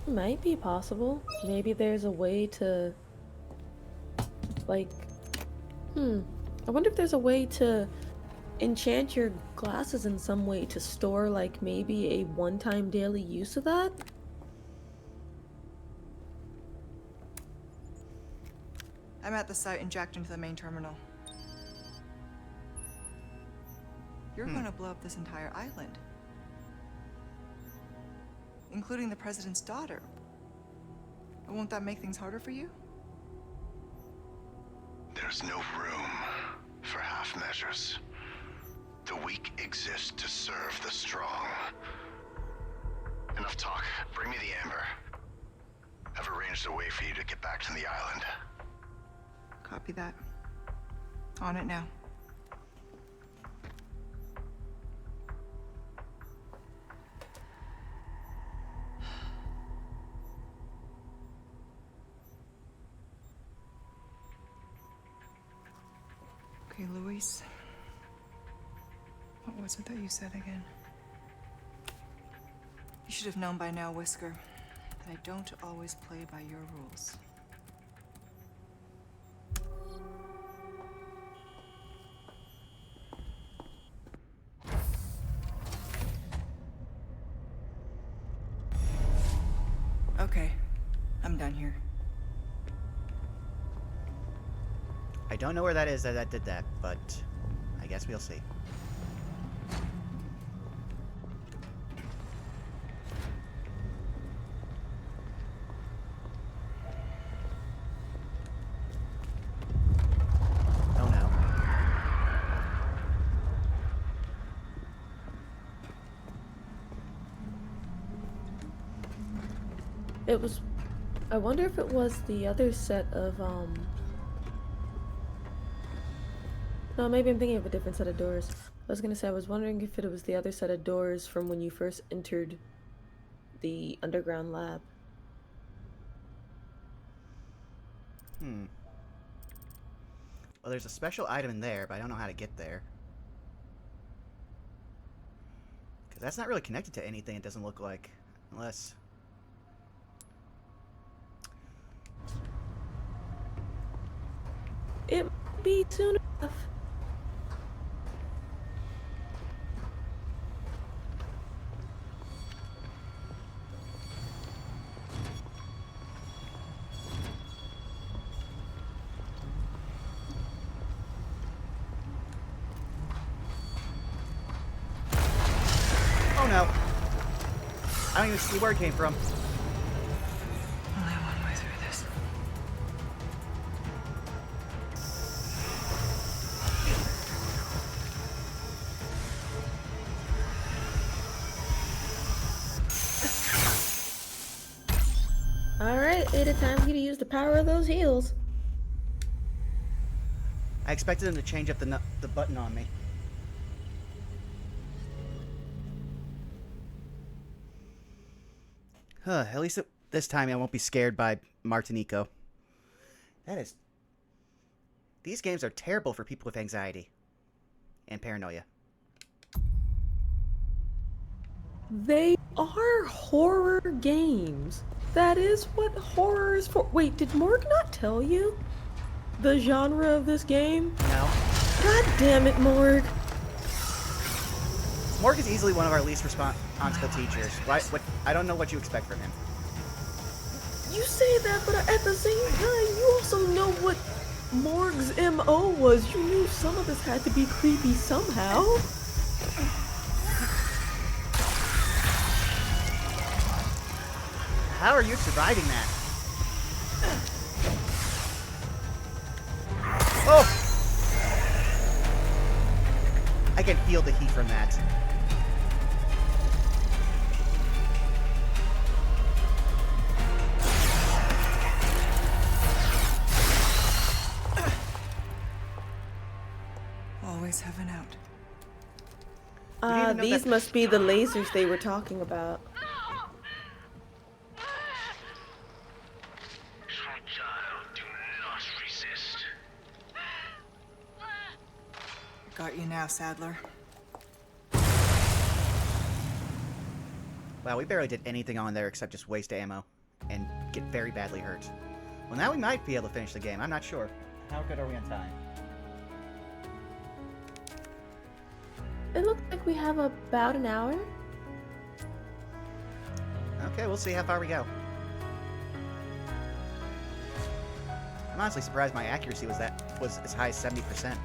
It might be possible. Maybe there's a way to, like, I wonder if there's a way to enchant your glasses in some way to store, like, maybe a one-time daily use of that? I'm at the site and jacked into the main terminal. You're gonna blow up this entire island. Including the president's daughter. Won't that make things harder for you? There's no room for half measures. The weak exist to serve the strong. Enough talk. Bring me the amber. I've arranged a way for you to get back to the island. Copy that. On it now. Okay, Luis. What was it that you said again? You should have known by now, Whisker, that I don't always play by your rules. Okay, I'm done here. I don't know where that is that did that, but I guess we'll see. Oh no. It was. I wonder if it was the other set of No, maybe I'm thinking of a different set of doors. I was gonna say I was wondering if it was the other set of doors from when you first entered the underground lab. Well, there's a special item in there, but I don't know how to get there. Because that's not really connected to anything, it doesn't look like. Unless... It might be soon enough. Oh no! I don't even see where it came from. Only one way through this. Alright, Ada, time for you to use the power of those heels. I expected them to change up the button on me. At least this time I won't be scared by Martinico. That is... These games are terrible for people with anxiety. And paranoia. They are horror games. That is what horror is for. Wait, did Morg not tell you the genre of this game? No. God damn it, Morg. Morg is easily one of our least responsible teachers. I don't know what you expect from him. You say that, but at the same time, you also know what Morg's MO was. You knew some of this had to be creepy somehow. How are you surviving that? Oh! I can feel the heat from that. Always have an out. even know These that- must be the lasers they were talking about. Fragile, do not resist. Got you now, Sadler. Wow, we barely did anything on there except just waste ammo and get very badly hurt. Well, now we might be able to finish the game. I'm not sure. How good are we on time? It looks like we have about an hour. Okay, we'll see how far we go. I'm honestly surprised my accuracy was as high as 70%.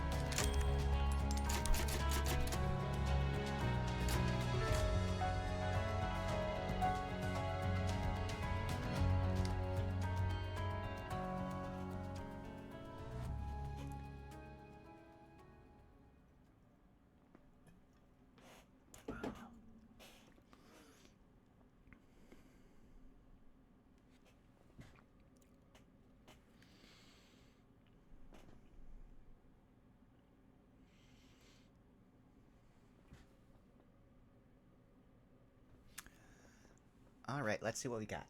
Alright, let's see what we got.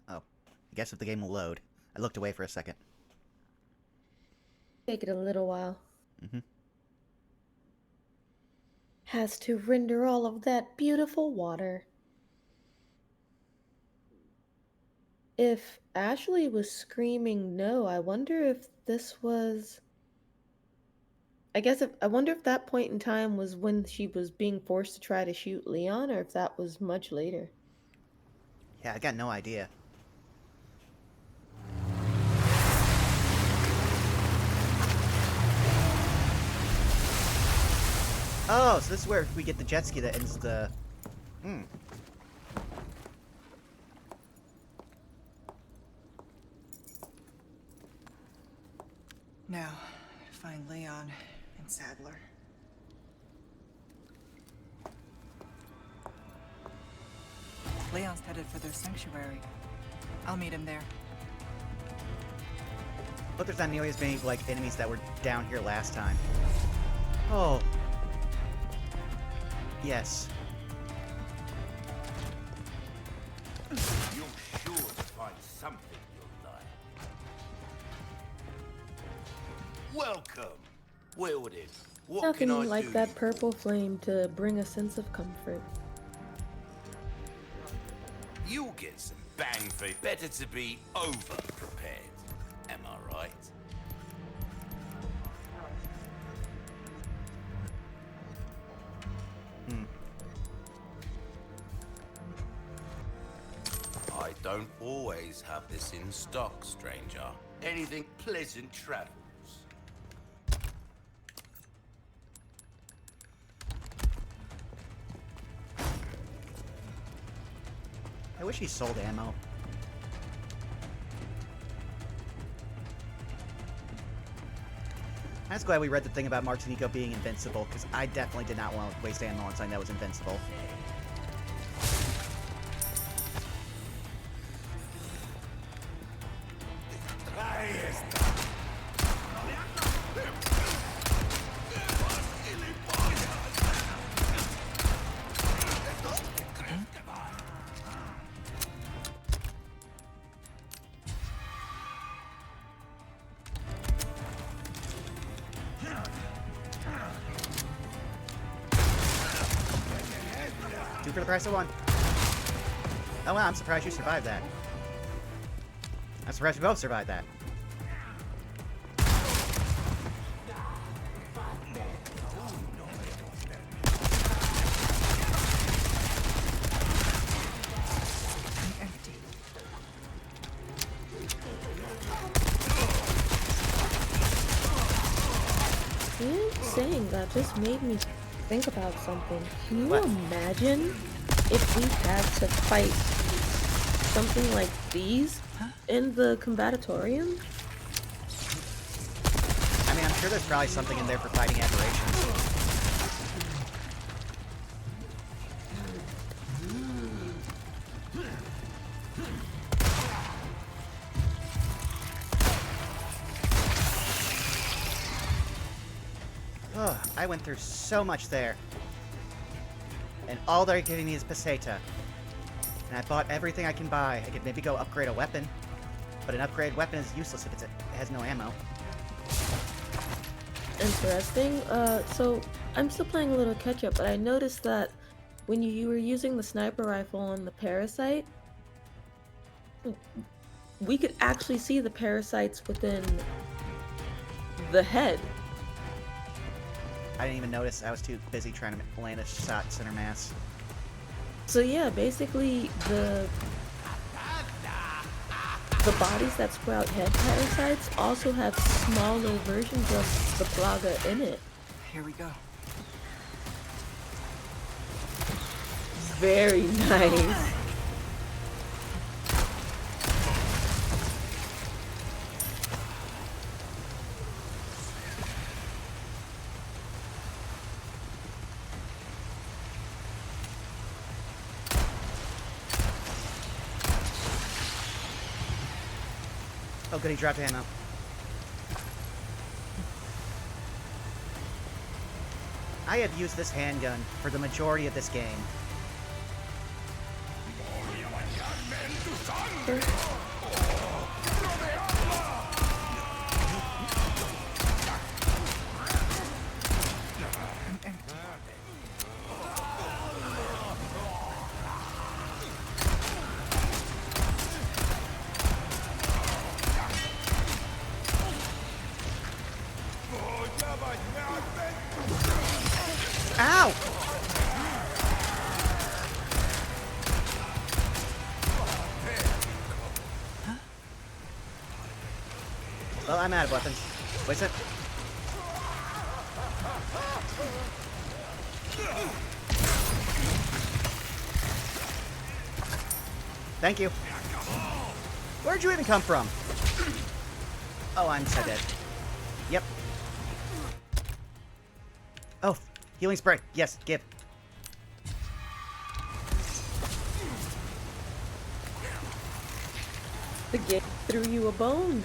Oh, I guess if the game will load. I looked away for a second. Take it a little while. Mm-hmm. Has to render all of that beautiful water. If Ashley was screaming no, I wonder if this was... I wonder if that point in time was when she was being forced to try to shoot Leon, or if that was much later. Yeah, I got no idea. Oh, so this is where we get the jet ski that ends the... Hmm. Now, find Leon and Sadler. Leon's headed for their sanctuary. I'll meet him there. But there's not nearly as many, like, enemies that were down here last time. Oh. Yes. You're sure to find something you'll like. Welcome. Wielded. What Nothing can I like do? that purple flame to bring a sense of comfort. You'll get some bang for it. Better to be over-prepared. Am I right? I don't always have this in stock, stranger. Anything pleasant travels. I wish he sold ammo. I'm just glad we read the thing about Martinico being invincible, because I definitely did not want to waste ammo on something that was invincible. Two for the price of one. Oh wow, I'm surprised you survived that. I'm surprised we both survived that. Empty. You saying that just made me think about something. Can you What? imagine if we had to fight something like these in the Combatorium? I mean, I'm sure there's probably something in there for fighting aberrations. Oh, I went through so much there. And all they're giving me is peseta. And I bought everything I can buy. I could maybe go upgrade a weapon. But an upgraded weapon is useless if it has no ammo. Interesting. So I'm still playing a little catch up, but I noticed that when you were using the sniper rifle on the parasite, we could actually see the parasites within the head. I didn't even notice. I was too busy trying to land a shot center mass. So yeah, basically the bodies that sprout head parasites also have smaller versions of the plaga in it. Here we go. Very nice. Oh, good, he dropped ammo. I have used this handgun for the majority of this game. Ow! Well, I'm out of weapons. Wait a sec. Thank you. Where'd you even come from? Oh, I'm so dead. Yep. Oh, healing spray. Yes, give. The game threw you a bone.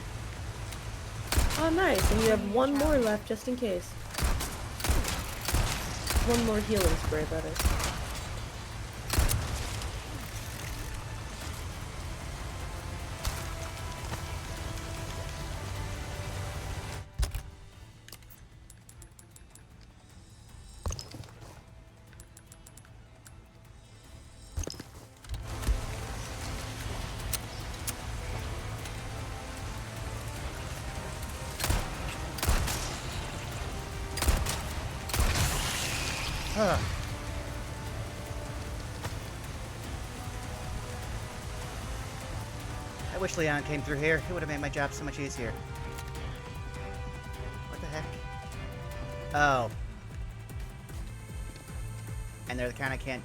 Oh, nice. And you have one more left just in case. One more healing spray, that is. Ugh. I wish Leon came through here. It would have made my job so much easier. What the heck? Oh. And they're the kind I can't...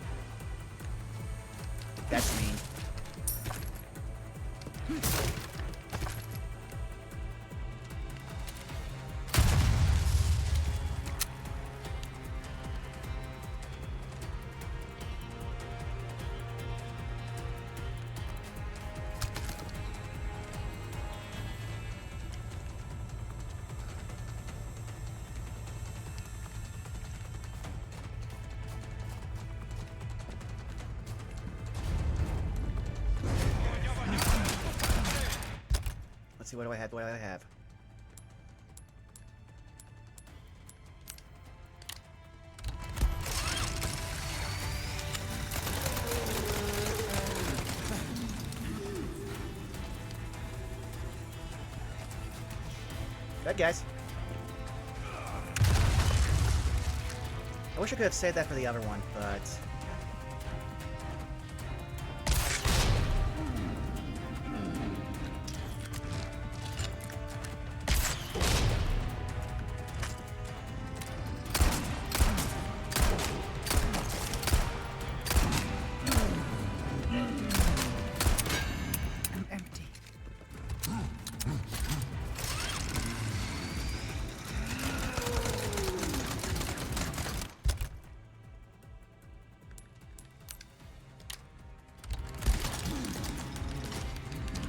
That's mean. Let's see, what do I have? What do I have? Good, guys. I wish I could have saved that for the other one, but... I'm empty.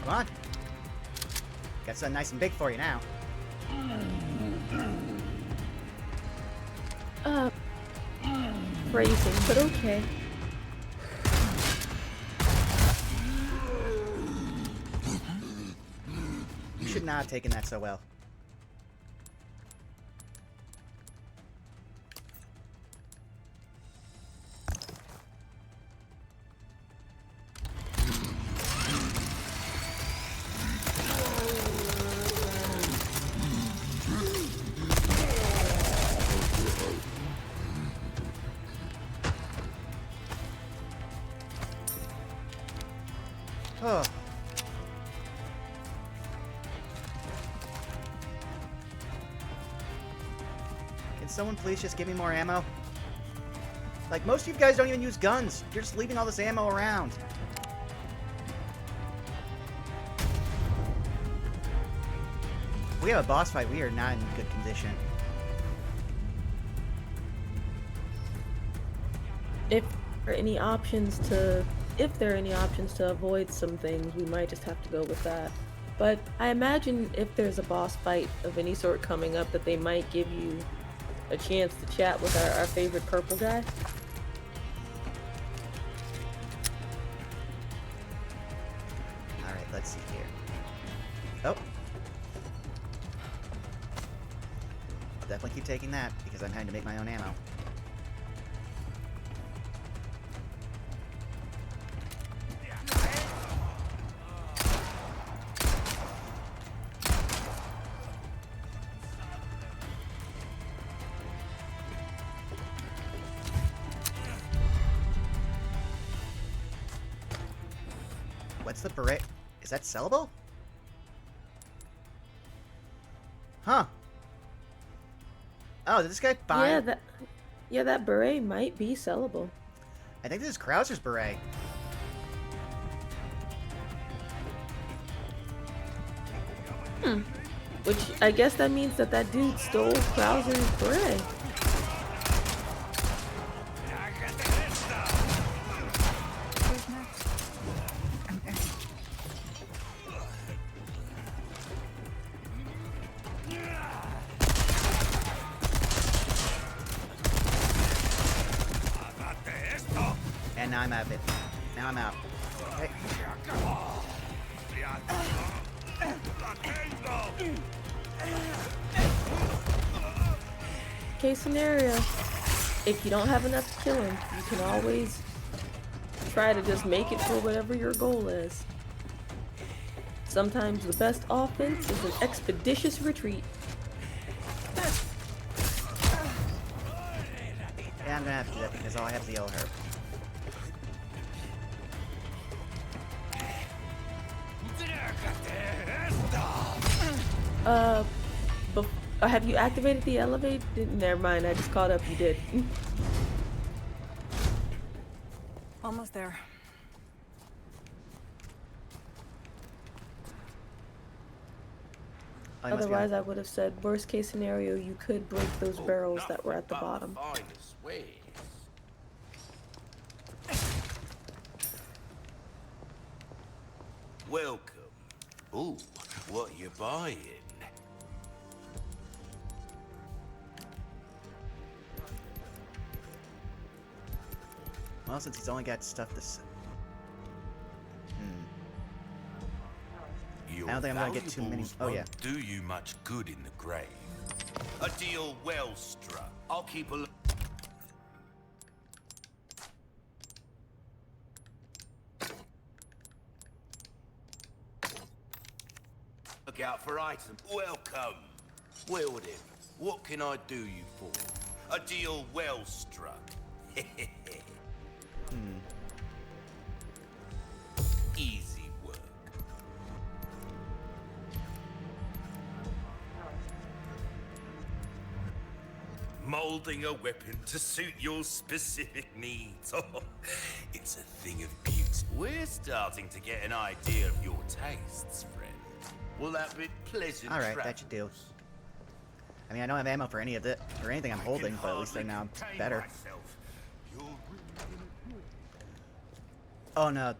Come on. Got something nice and big for you now. Phrasing, but okay. You should not have taken that so well. Oh. Can someone please just give me more ammo? Like, most of you guys don't even use guns. You're just leaving all this ammo around. We have a boss fight. We are not in good condition. If there are any options to avoid some things, we might just have to go with that. But I imagine if there's a boss fight of any sort coming up, that they might give you a chance to chat with our favorite purple guy. Alright, let's see here. Oh. I'll definitely keep taking that, because I'm having to make my own ammo. What's the beret? Is that sellable? Huh. Oh, did this guy buy? Yeah, that beret might be sellable. I think this is Krauser's beret. Which I guess that means that that dude stole Krauser's beret. Who's next? And now I'm out of it. Now I'm out. Okay. Case scenario, if you don't have enough to kill him, you can always try to just make it for whatever your goal is. Sometimes the best offense is an expeditious retreat. Yeah, I'm gonna have to do that because all I have is the yellow herb. Have you activated the elevator? Never mind, I just caught up. You did. Almost there. Oh, you must be Otherwise, on- I would have said worst case scenario, you could break those barrels that were at the bottom. Finest ways. Welcome. Ooh, what you buying? Well, since he's only got stuff this. Your I don't think I'm gonna get too many- valuables oh, yeah. won't do you much good in the grave. A deal well struck. I'll keep a look out for items. Welcome. Well then, what can I do you for? A deal well struck. Easy work. Molding a weapon to suit your specific needs. Oh, it's a thing of beauty. We're starting to get an idea of your tastes, friend. Will that be pleasant? Alright, that should do. I mean, I don't have ammo for any of it, or anything I'm holding, but at least I now I'm better. Oh no,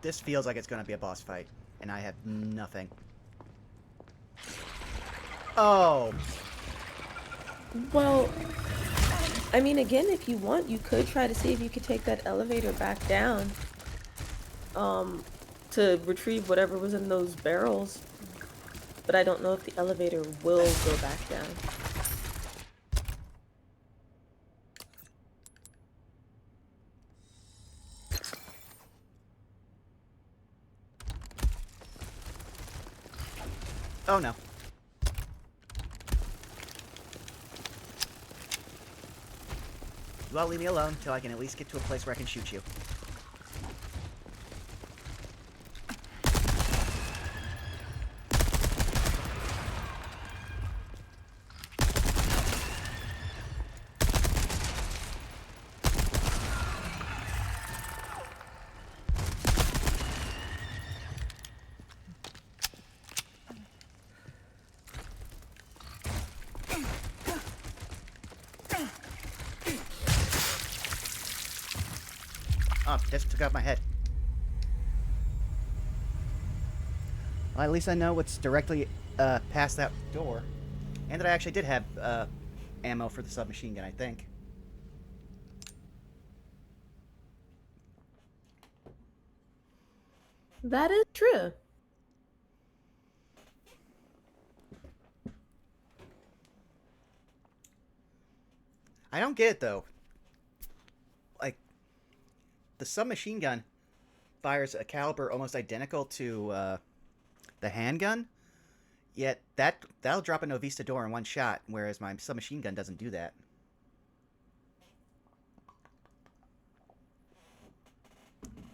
this feels like it's gonna be a boss fight, and I have nothing. Oh, Well, I mean, again, if you want, you could try to see if you could take that elevator back down, to retrieve whatever was in those barrels. But I don't know if the elevator will go back down. oh no. Well, leave me alone until I can at least get to a place where I can shoot you. Oh, just took out my head. Well, at least I know what's directly past that door. And that I actually did have ammo for the submachine gun, I think. That is true. I don't get it, though. Like, the submachine gun fires a caliber almost identical to the handgun, yet that'll drop a Novista door in one shot, whereas my submachine gun doesn't do that.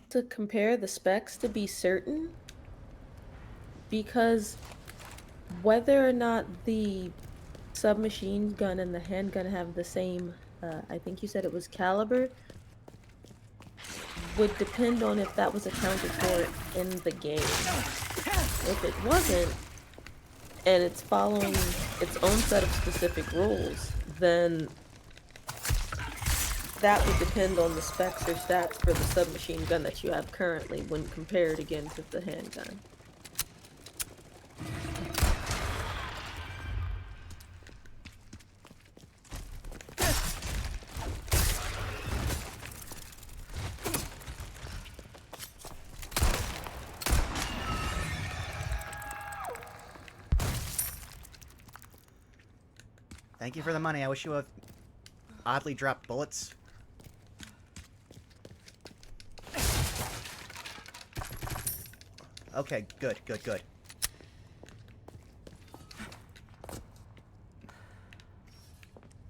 To compare the specs to be certain, because whether or not the submachine gun and the handgun have the same, I think you said it was caliber, would depend on if that was accounted for in the game. If it wasn't, and it's following its own set of specific rules, then that would depend on the specs or stats for the submachine gun that you have currently when compared again to the handgun. Thank you for the money. I wish you would oddly dropped bullets. Okay, good, good, good.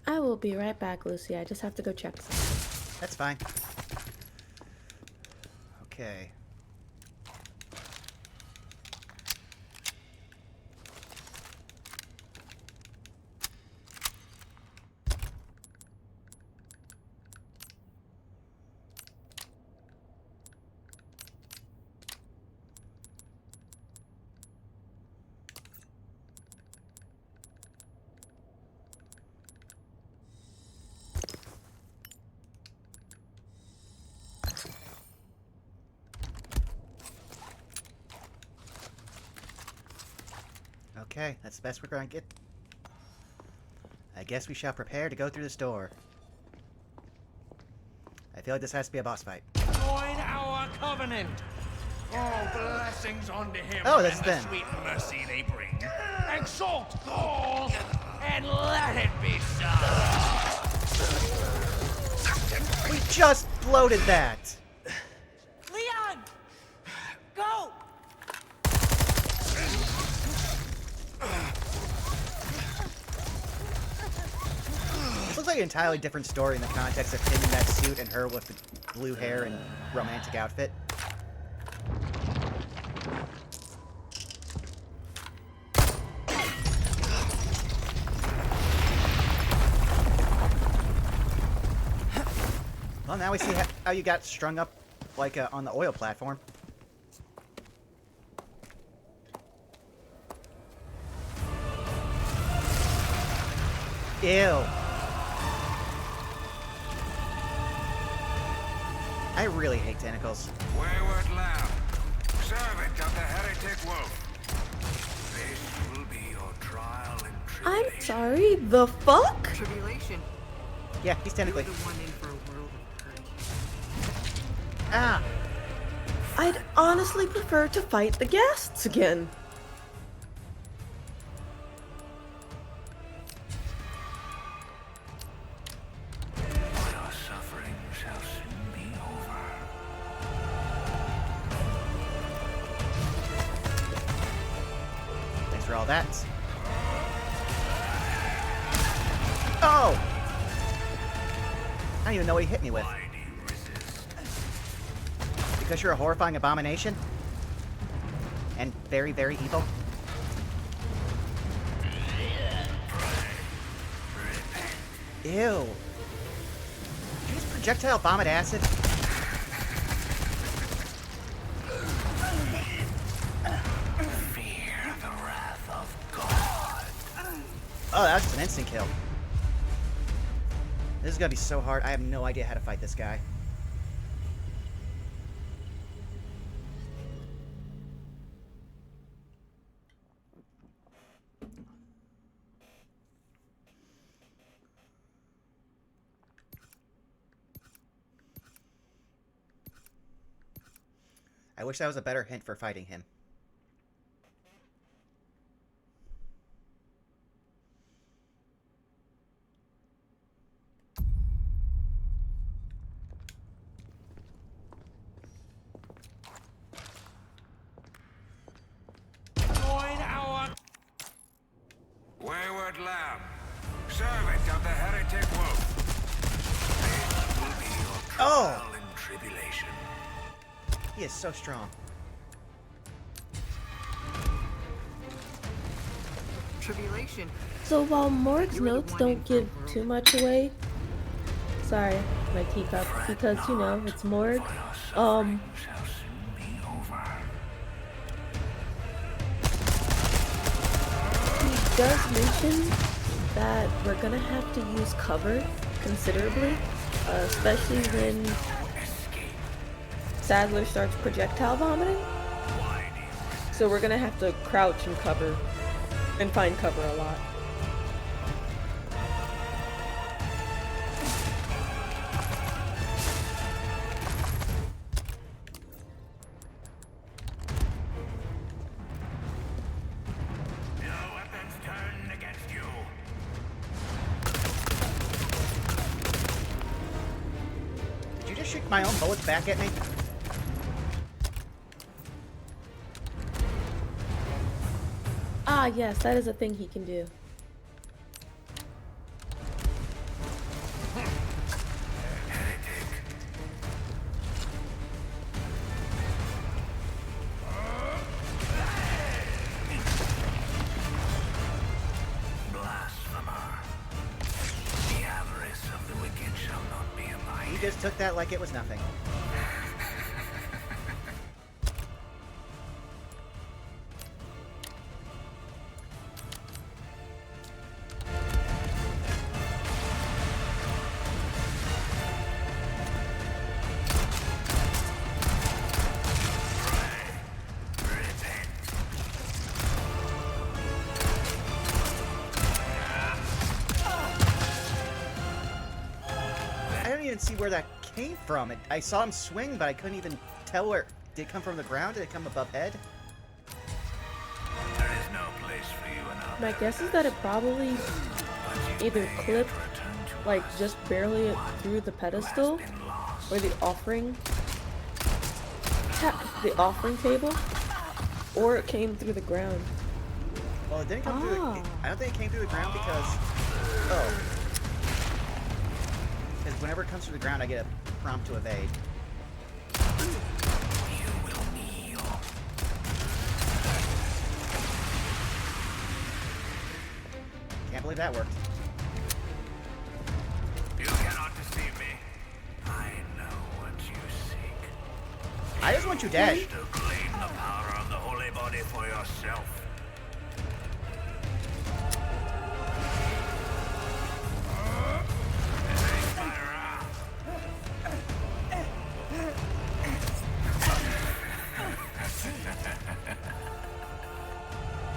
I will be right back, Lucy. I just have to go check something. That's fine. Okay. Okay, that's the best we're going to get. I guess we shall prepare to go through this door. I feel like this has to be a boss fight. Join our covenant. Oh, blessings unto him Oh, and that's the Ben. sweet mercy they bring. Exalt all, and let it be so. We just bloated that! Leon, go. This looks like an entirely different story in the context of him in that suit and her with the blue hair and romantic outfit. Well, now we see how you got strung up, like, on the oil platform. Ew. I really hate tentacles. Wayward lamb, servant of the heretic wolf. This will be your trial and I'm tribulation. sorry, the fuck? Tribulation. Yeah, he's You were technically. the one in for a world of hurt. Ah! I'd honestly prefer to fight the guests again. Your suffering shall soon be over. Thanks for all that. Oh! I don't even know what he hit me with. Why do you resist? Because you're a horrifying abomination? And very, very evil? Ew. Did you just projectile vomit acid? Fear the wrath of God. Oh, that's just an instant kill. This is gonna be so hard. I have no idea how to fight this guy. I wish that was a better hint for fighting him. Join our. Wayward lamb, servant of the heretic wolf. This will be your trial and tribulation. He is so strong. Tribulation. So while Morg's You were the notes one don't in for give a world too of much away, sorry, my teacup, because you know it's Morg. Shall soon be over. does mention that we're gonna have to use cover considerably, especially when Sadler starts projectile vomiting. So we're gonna have to crouch and cover and find cover a lot. No weapons turned against you. Did you just shoot my own bullets back at me? Ah, yes, that is a thing he can do. Blasphemer. The avarice of the wicked shall not be abided. He just took that like it was nothing. I don't even see where that came from. I saw him swing, but I couldn't even tell where. Did it come from the ground? Did it come above head? There is no place for you in our My guess is that it probably either clipped like just barely through the pedestal or the offering table, or it came through the ground. Well, it didn't come through. I don't think it came through the ground because. Oh. Because whenever it comes through the ground, I get a prompt to evade. You will kneel. Can't believe that worked. You cannot deceive me. I know what you seek. I just want you dead. To claim the power of the holy body for yourself.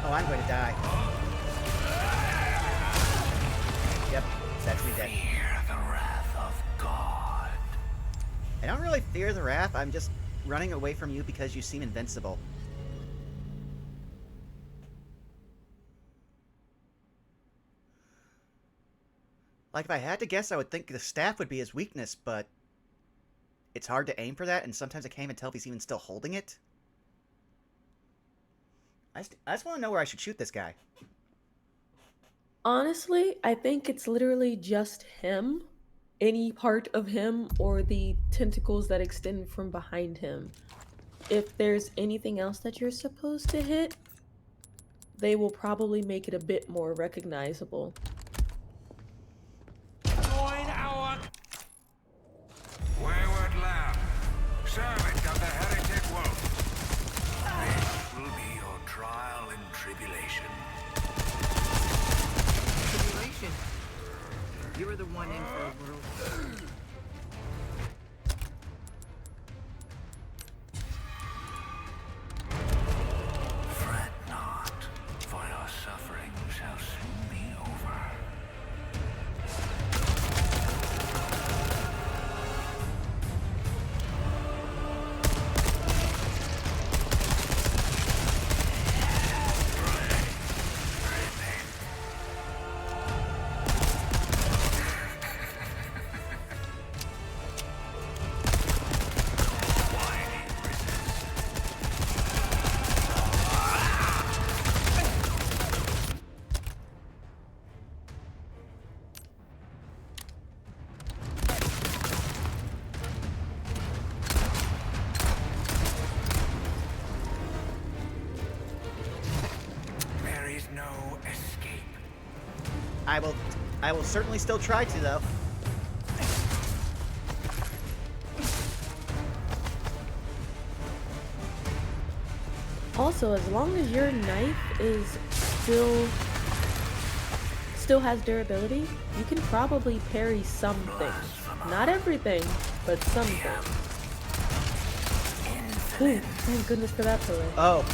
Oh, I'm going to die. Yep, that's me dead. Fear the wrath of God. I don't really fear the wrath. I'm just running away from you because you seem invincible. Like, if I had to guess, I would think the staff would be his weakness, but it's hard to aim for that, and sometimes I can't even tell if he's even still holding it. I just want to know where I should shoot this guy. Honestly, I think it's literally just him, any part of him, or the tentacles that extend from behind him. If there's anything else that you're supposed to hit, they will probably make it a bit more recognizable. Join our Wayward lamb, servant of the heretic wolf. This will be your trial and tribulation. Tribulation. You were the one in for a world. Fret not, for your suffering shall soon be over. There is no escape. I will certainly still try to, though. Also, as long as your knife is still still has durability, you can probably parry some things. Not everything, but some things. Ooh, thank goodness for that pillar. Oh.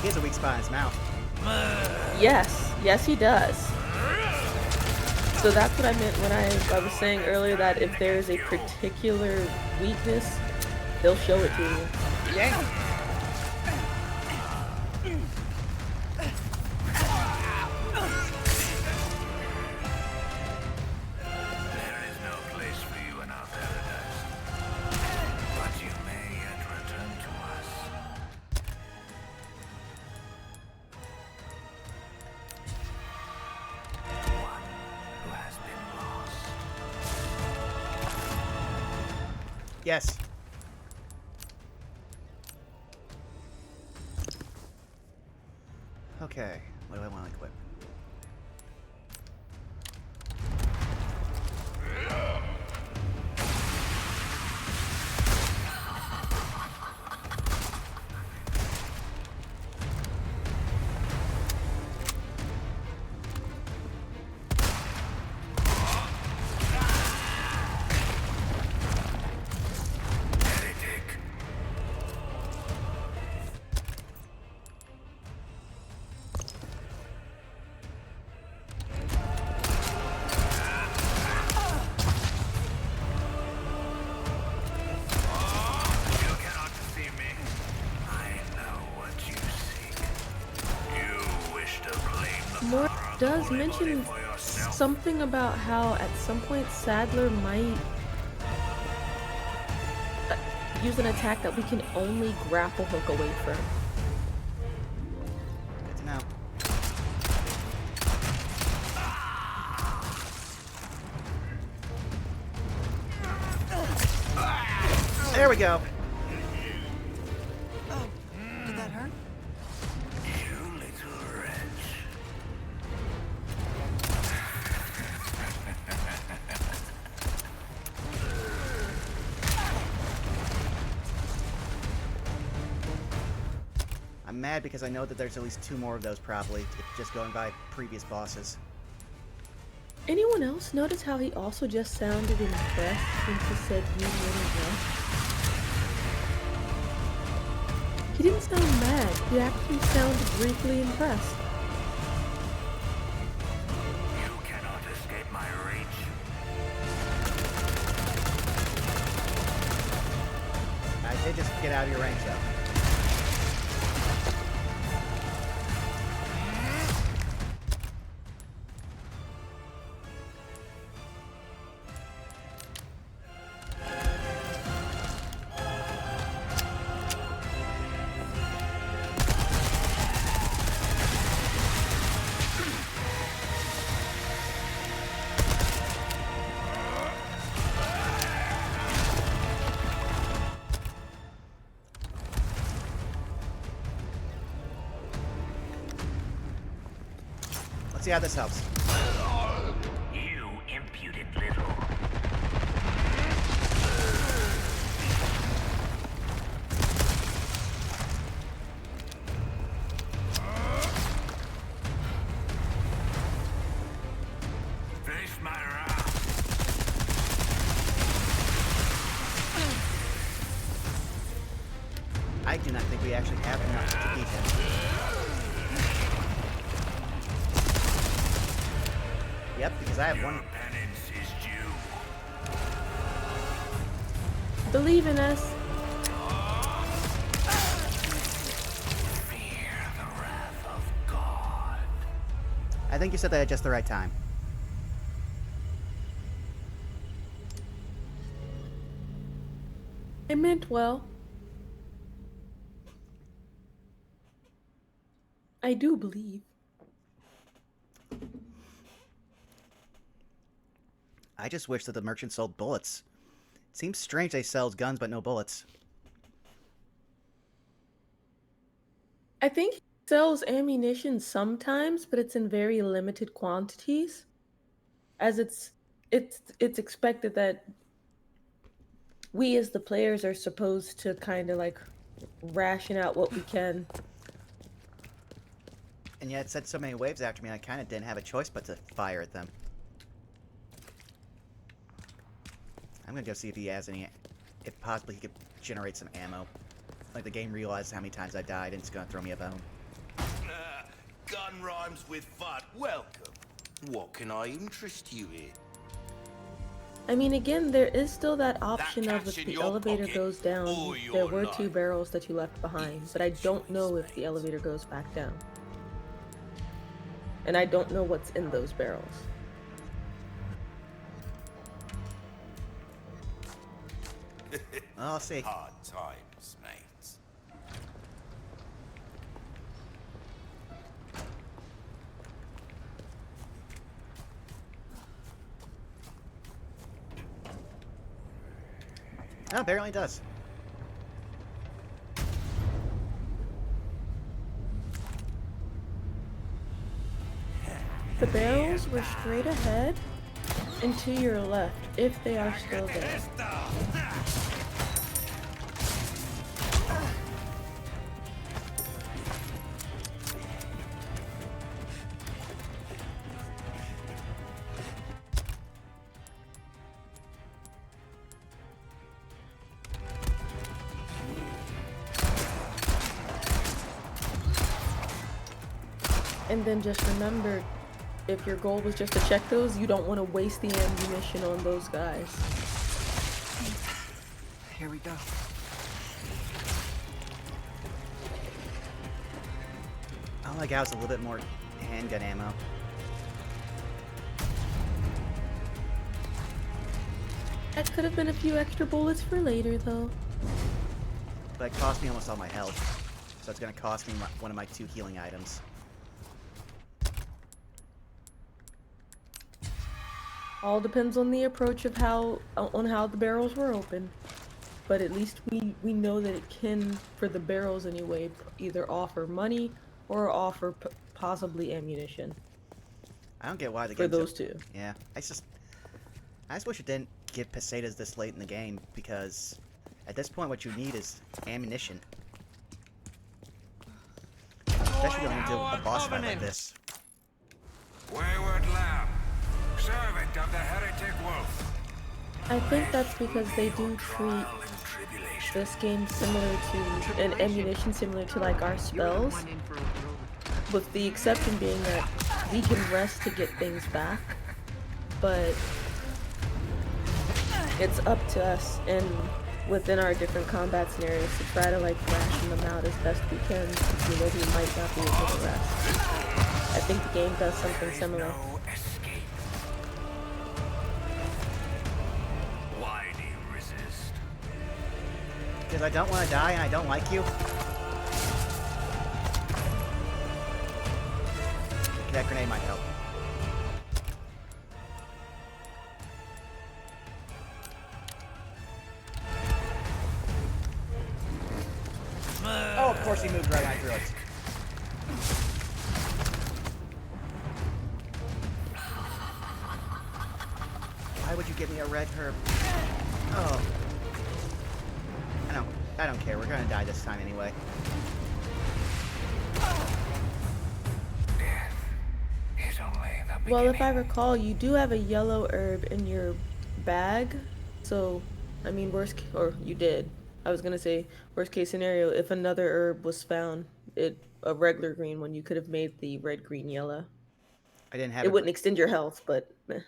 He has a weak spot in his mouth. Yes, yes he does. So that's what I meant when I was saying earlier that if there's a particular weakness, they'll show it to you. Yeah. There is no place for you in our paradise. But you may yet return to us. One who has been lost. Yes. Okay, what do I want to equip? Heretic. You cannot deceive me. I know what you seek. You wish to claim the Mort power of does the holy body mention for yourself. something about how at some point Sadler might use an attack that we can only grapple hook away from. Good to know. There we go. Oh, did that hurt? You little wretch. I'm mad because I know that there's at least 2 more of those probably, just going by previous bosses. Anyone else notice how he also just sounded impressed since he said you really well? He didn't sound mad, he actually sounded briefly impressed. You cannot escape my reach. I did just get out of your range though. Let's see how this helps. You impudent little. Face my wrath. I do not think we actually have enough to beat him. Yep, because I have one. Your penance is due. Believe in us. Fear the wrath of God. I think you said that at just the right time. I meant well. I do believe. I just wish that the merchant sold bullets. It seems strange they sell guns but no bullets. I think he sells ammunition sometimes, but it's in very limited quantities. As it's expected that we as the players are supposed to kind of like ration out what we can. And yet it sent so many waves after me, I kind of didn't have a choice but to fire at them. I'm gonna go see if he has any... If possibly he could generate some ammo. Like the game realizes how many times I died and it's gonna throw me a bone. Gun rhymes with fun. Welcome. What can I interest you in? I mean, again, there is still that option of catch if in the your elevator pocket goes down, or there your were 2 life. barrels that you left behind, but I don't know if the elevator goes back down. And I don't know what's in those barrels. Well, I'll see. Hard times, mates. No, apparently it does. The barrels were straight ahead and to your left, if they are still there. And then just remember, if your goal was just to check those, you don't want to waste the ammunition on those guys. Here we go. All I got was a little bit more handgun ammo. That could have been a few extra bullets for later, though. But it cost me almost all my health. So it's gonna cost me one of my 2 healing items. All depends on the approach of how the barrels were open. But at least we know that it can, for the barrels anyway, either offer money or offer possibly ammunition. I don't get why the For game's those 2. Yeah, I just wish it didn't give pesetas this late in the game, because at this point what you need is ammunition. Especially going into a boss fight like this. Wayward lamb, servant of the heretic wolf. I think that's because they do treat Trial and tribulation. this game similar to, and ammunition similar to like our spells, with the exception being that we can rest to get things back, but it's up to us and within our different combat scenarios to try to like ration them out as best we can, because we know we might not be able to rest. I think the game does something similar. No escape. Why do you resist? Because I don't want to die and I don't like you. That grenade might help. Oh, of course he moved right after us. Why would you give me a red herb? Oh. I don't care. We're gonna die this time anyway. Death is only the beginning. Well, if I recall, you do have a yellow herb in your bag, so, I mean, or you did. I was gonna say, worst case scenario, if another herb was found, a regular green one, you could have made the red, green, yellow. I didn't have It wouldn't extend your health, but meh.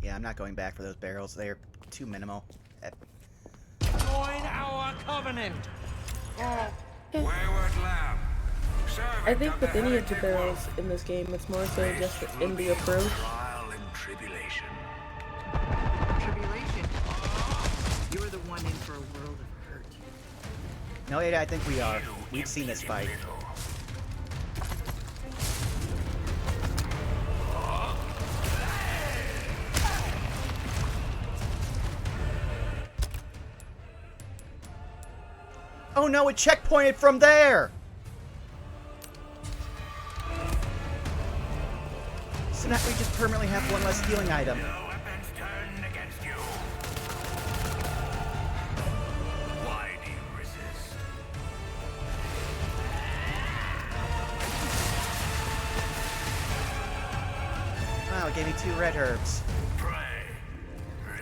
Yeah, I'm not going back for those barrels. They're too minimal. Join our covenant. Wayward lamb, I think servant with the any of the heretic barrels wolf. in this game, it's more so just This in will the be your approach. Trial and tribulation. Tribulation. You're the one in for a world of hurt. No, Ada, I think we are. We've seen this fight. Oh no, it checkpointed from there! not we just permanently have one less healing item? Your weapons turn against you. Why do you resist? Wow, it gave me 2 red herbs. Pray.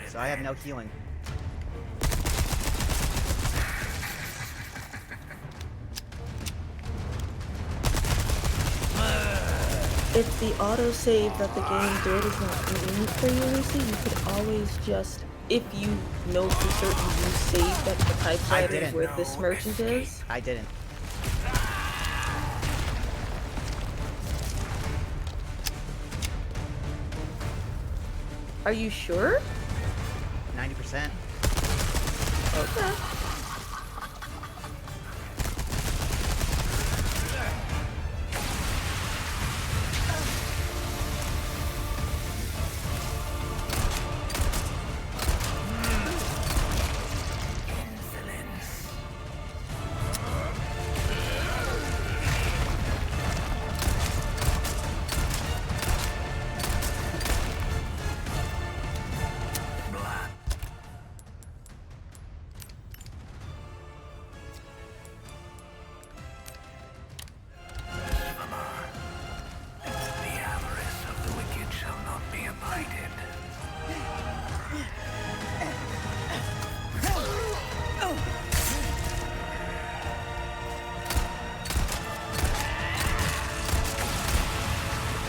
So I have no healing. If the autosave that the game did is not convenient for you, Lucy, you could always just, if you know for certain you saved at the typewriter didn't. where this merchant is. I didn't. Are you sure? 90%. Okay.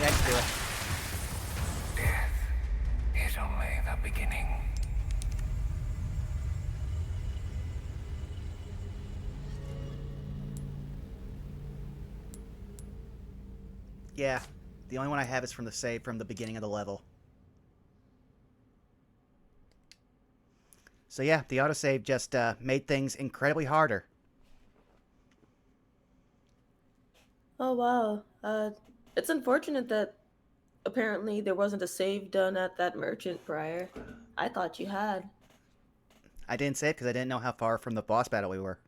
Let's do it. Death is only the beginning. Yeah, the only one I have is from the save from the beginning of the level. So yeah, the autosave just made things incredibly harder. Oh wow. It's unfortunate that apparently there wasn't a save done at that merchant prior. I thought you had. I didn't save because I didn't know how far from the boss battle we were.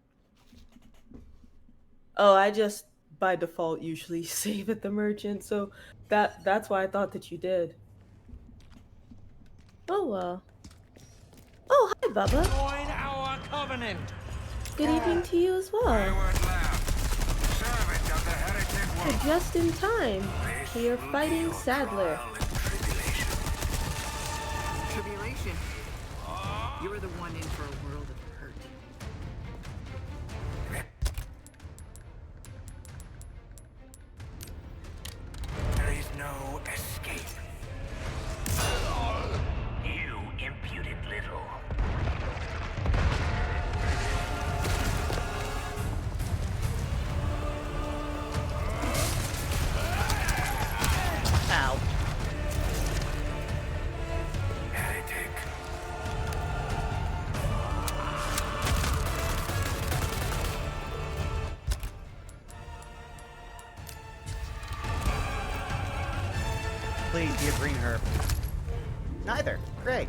Oh, I just by default usually save at the merchant, so that's why I thought that you did. Oh well. Oh, hi Bubba. Join our covenant. Good evening to you as well. Wayward lamb, servant of the heretic You're wolf. just in time. This We are will be fighting your Sadler. trial and tribulation. Tribulation. You're the one in for a world of hurt. There is no escape. You imputed little. Ow. Heretic. Please be a green herb. Neither. Great.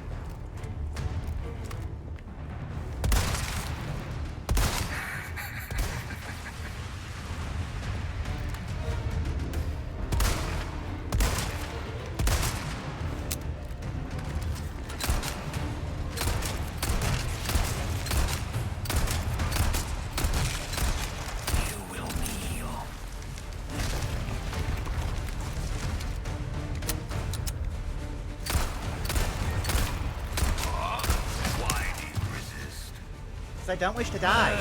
You will kneel. Why do you resist? Because I don't wish to die.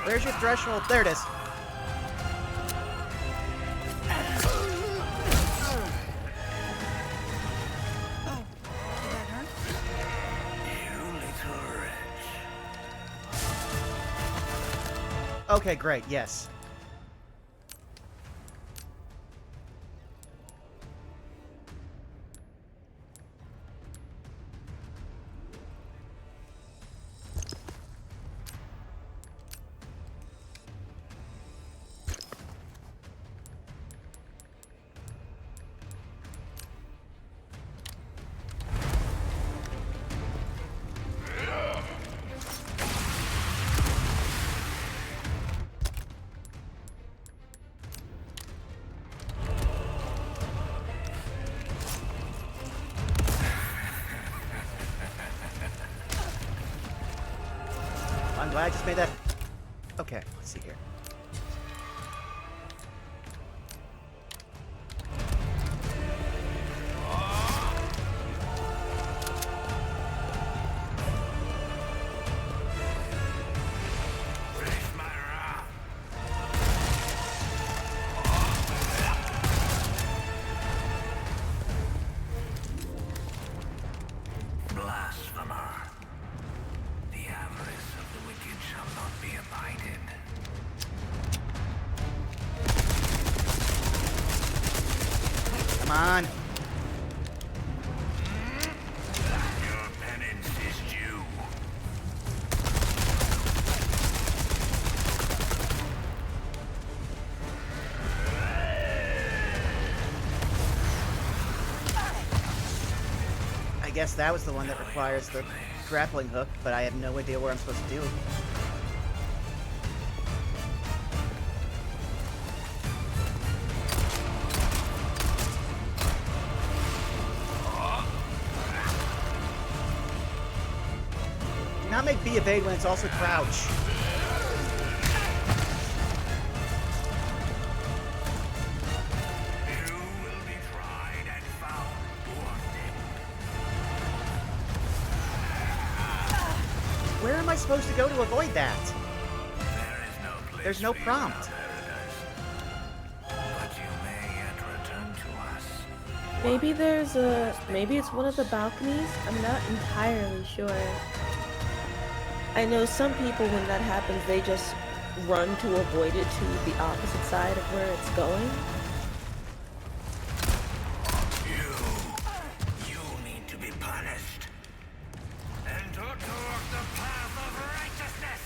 Where's your threshold? There it is. Oh, did that hurt? You little wretch. Okay, great. Yes. I'm glad I just made that. Okay, let's see here. Blasphemer. The avarice of the wicked shall not be abided. Come on. Your penance is due. I guess that was the one that requires the grappling hook, but I have no idea where I'm supposed to do it. Do not make B evade when it's also crouch. You will be tried and found wanting. Where am I supposed to go to avoid that? There is no place There's no for you prompt. now, Paradise. But you may yet return to us. Maybe there's maybe it's one of the balconies? I'm not entirely sure. I know some people, when that happens, they just run to avoid it to the opposite side of where it's going. You need to be punished. And to walk the path of righteousness.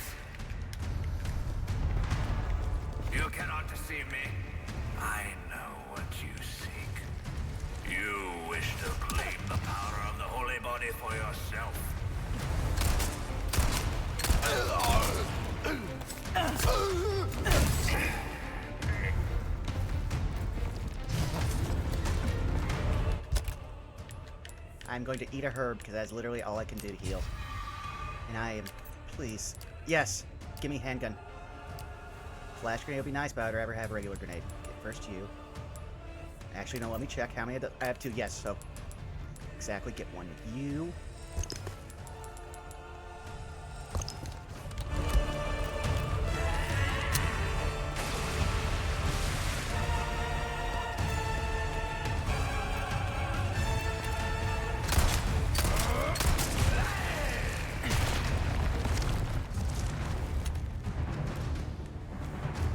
You cannot deceive me. I know what you seek. You wish to claim the power of the holy body for yourself. I'm going to eat a herb because that's literally all I can do to heal. And I am... Please. Yes! Give me handgun. Flash grenade would be nice, but I'd rather have a regular grenade. Okay, first you. Actually, no, let me check how many I have two. Yes, so... Exactly, get one. You...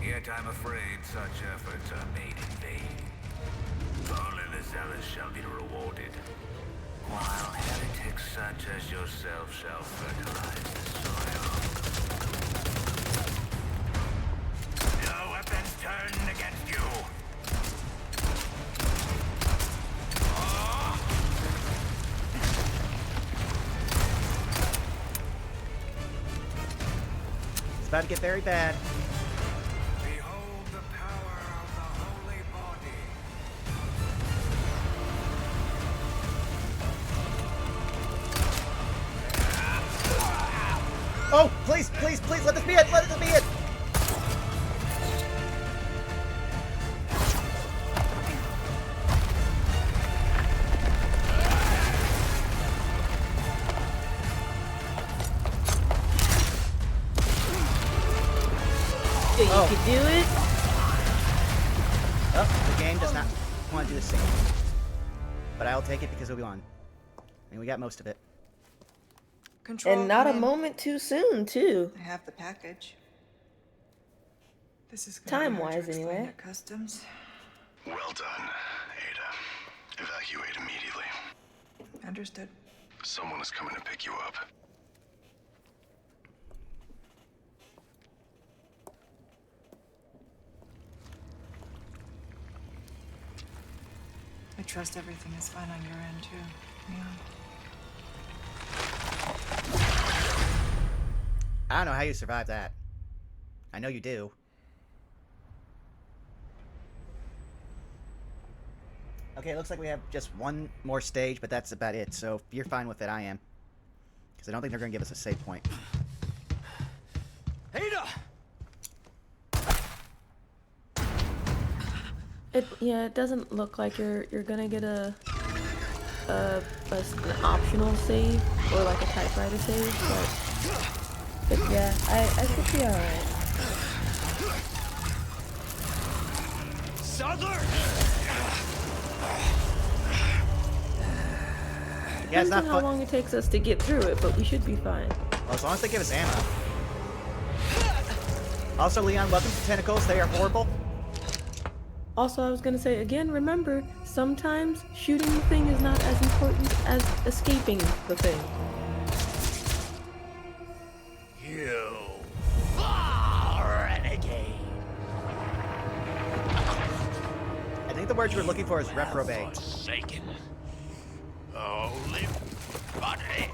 Yet I'm afraid such efforts are made in vain. Only the zealous shall be rewarded, while heretics such as yourself shall fertilize the soil. Your weapons turned against you. It's about to get very bad. Behold the power of the holy body. Oh, please, please, please, let this be it! Let this be it! Yeah, you could do it. Oh, the game does not want to do the same. But I'll take it because it'll be on. I mean, we got most of it. Control. And not a come in. moment too soon, too. I have the package. This is gonna be hard to Time-wise, explain anyway. at customs. Well done, Ada. Evacuate immediately. Understood. Someone is coming to pick you up. I trust everything is fine on your end too. Yeah. I don't know how you survived that. I know you do. Okay, it looks like we have just one more stage, but that's about it. So if you're fine with it, I am. Because I don't think they're going to give us a save point. It doesn't look like you're gonna get an optional save or like a typewriter save, but yeah, I should be alright. Sadler! Yeah, it's Depends not on how fun. long it takes us to get through it, but we should be fine. Well, as long as they give us ammo. Also, Leon, welcome to Tentacles. They are horrible. Also, I was gonna say again, remember, sometimes shooting the thing is not as important as escaping the thing. You renegade! I think the word you were looking for is reprobate. Forsaken. Holy body.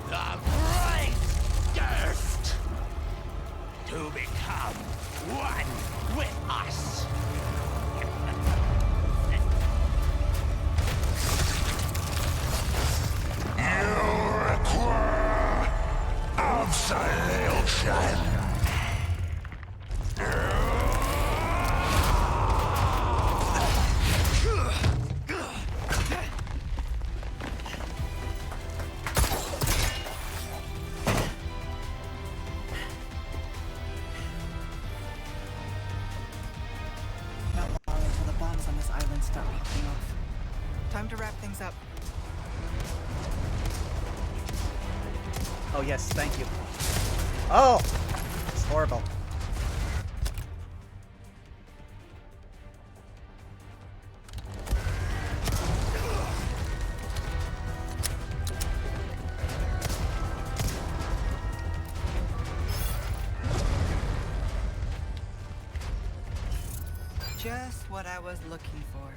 The great gift to become one with us. You require absolution. Not long until the bombs on this island start popping off. Time to wrap things up. Oh, yes, thank you. Oh! It's horrible. Just what I was looking for.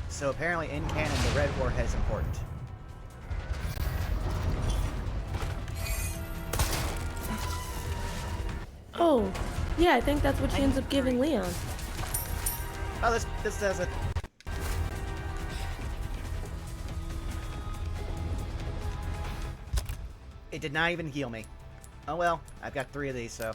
So apparently in canon, the red warhead is important. Oh, yeah, I think that's what she ends up giving Leon. Oh, this does it. It did not even heal me. Oh well, I've got 3 of these, so.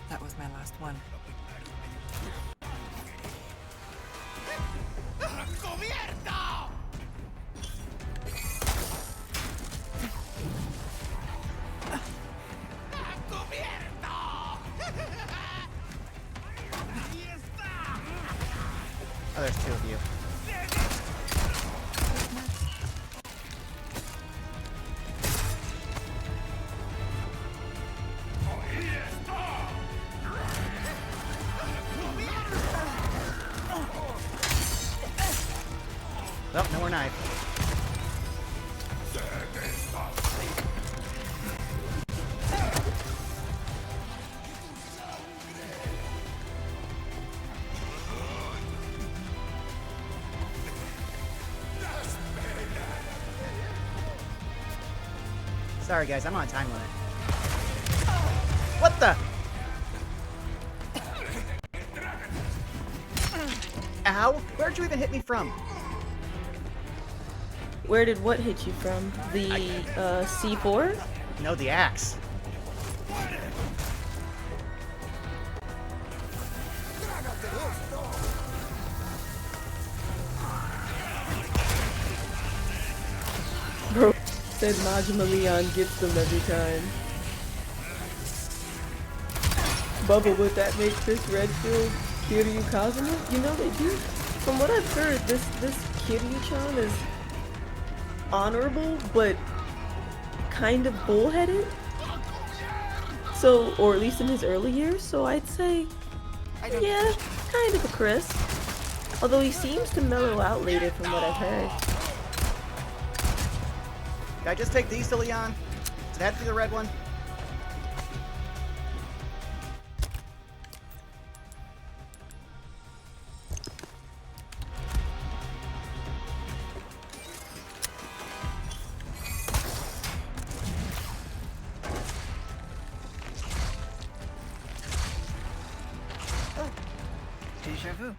That was my last one. ¡Cubierto! ¡Cubierto! ¡Ahí está! Oh, there's 2 of you. Oh, no more knife. Sorry guys, I'm on a time limit. What the? Ow! Where'd you even hit me from? Where did what hit you from? The C4? No, the axe. Bro said Majima Leon gets them every time. Bubba, would that make Chris Redfield Kiryu Kazuma? You know they do. From what I've heard, this Kiryu-chan is honorable, but kind of bullheaded. So, or at least in his early years, so I'd say, yeah, kind of a Chris. Although he seems to mellow out later from what I've heard. Can I just take these to Leon? Does that be the red one? Deja vu.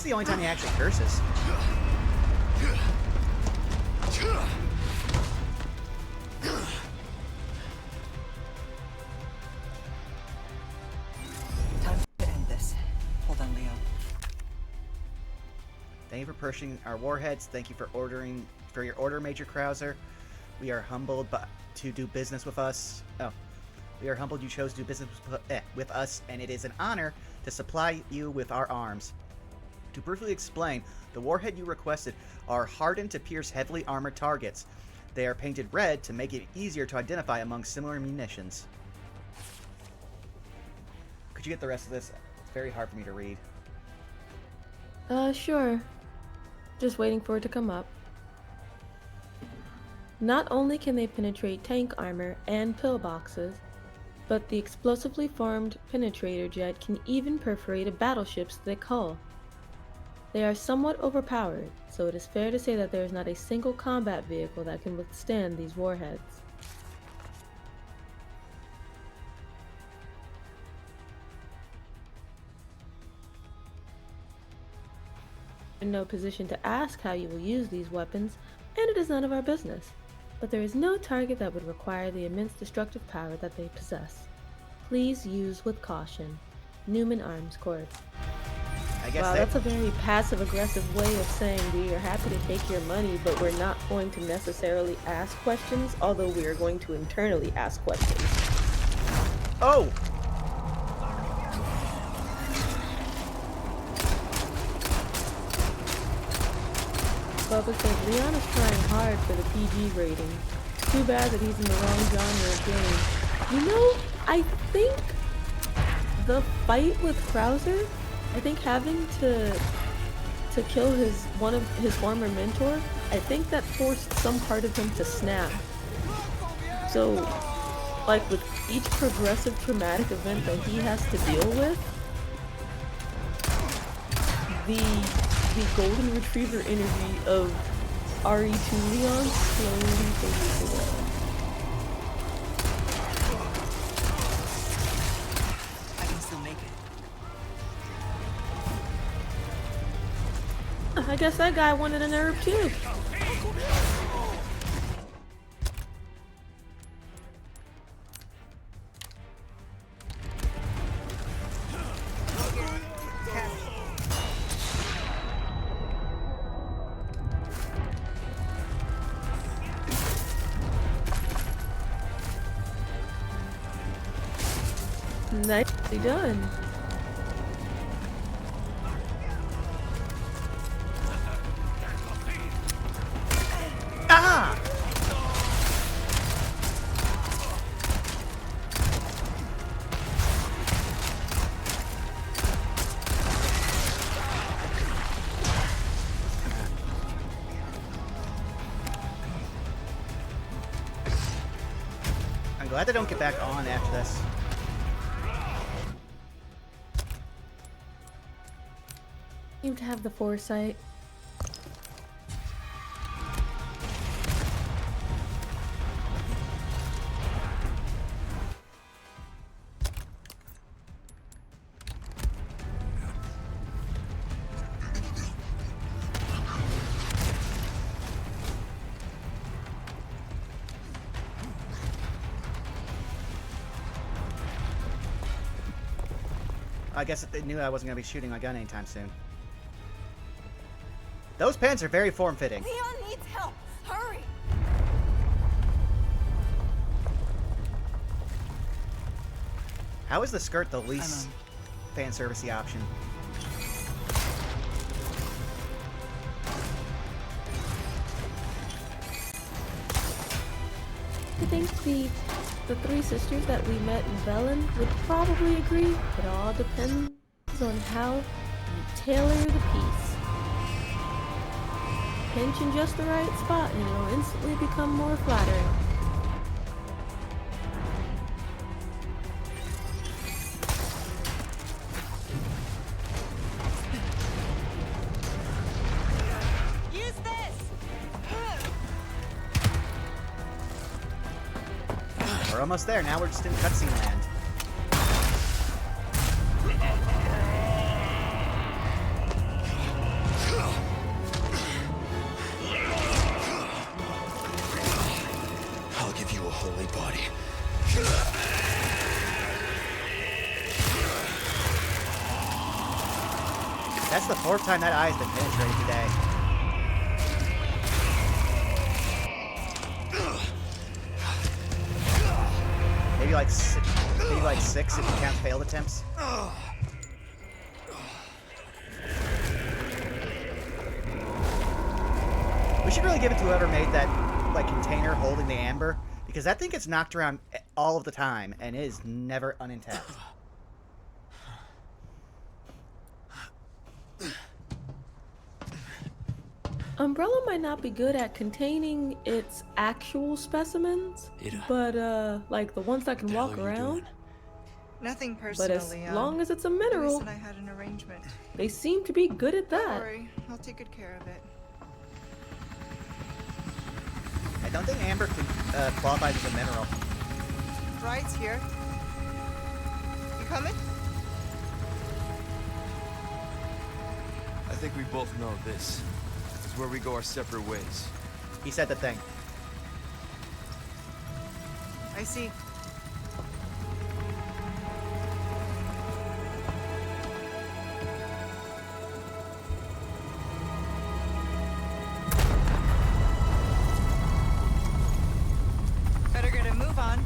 Tonight's the only time he actually curses. Time to end this. Hold on, Leo. Thank you for pushing our warheads. Thank you for your order, Major Krauser. We are humbled to do business with us. Oh, we are humbled you chose to do business with us, and it is an honor to supply you with our arms. To briefly explain, the warhead you requested are hardened to pierce heavily armored targets. They are painted red to make it easier to identify among similar munitions. Could you get the rest of this? It's very hard for me to read. Sure. Just waiting for it to come up. Not only can they penetrate tank armor and pillboxes, but the explosively formed penetrator jet can even perforate a battleship's thick hull. They are somewhat overpowered, so it is fair to say that there is not a single combat vehicle that can withstand these warheads. In no position to ask how you will use these weapons, and it is none of our business. But there is no target that would require the immense destructive power that they possess. Please use with caution. Newman Arms Corps. I guess Wow, that's a very passive-aggressive way of saying we are happy to take your money, but we're not going to necessarily ask questions, although we are going to internally ask questions. Oh! Bubba says Leon is trying hard for the PG rating. Too bad that he's in the wrong genre of game. You know, I think the fight with Krauser, I think having to kill one of his former mentor, I think that forced some part of him to snap. So, like with each progressive traumatic event that he has to deal with, the golden retriever energy of RE2 Leon slowly fades away. I can still make it. I guess that guy wanted a nerve too. Nicely done. Ah! I'm glad they don't get back on after this. Seem to have the foresight. I guess if they knew I wasn't going to be shooting my gun anytime soon. Those pants are very form-fitting. Leon needs help. Hurry! How is the skirt the least fan servicey option? I think the three sisters that we met in Velen would probably agree. It all depends on how you tailor the piece. Pinch in just the right spot and it'll instantly become more flattering. Use this! We're almost there. Now we're just in cutscene land. holy body. That's the 4th time that eye's been penetrated today. Maybe like 6 if you count failed attempts. We should really give it to whoever made that like container holding the amber, because that thing gets knocked around all of the time and is never unintact. Umbrella might not be good at containing its actual specimens, but like the ones that can walk around. Nothing personal, But as Leon. long as it's a The mineral, reason I had an arrangement. they seem to be good at Don't that. worry, I'll take good care of it. I don't think amber qualifies as a mineral. Bride's here. You coming? I think we both know this is where we go our separate ways. He said the thing. I see. Better get a move on.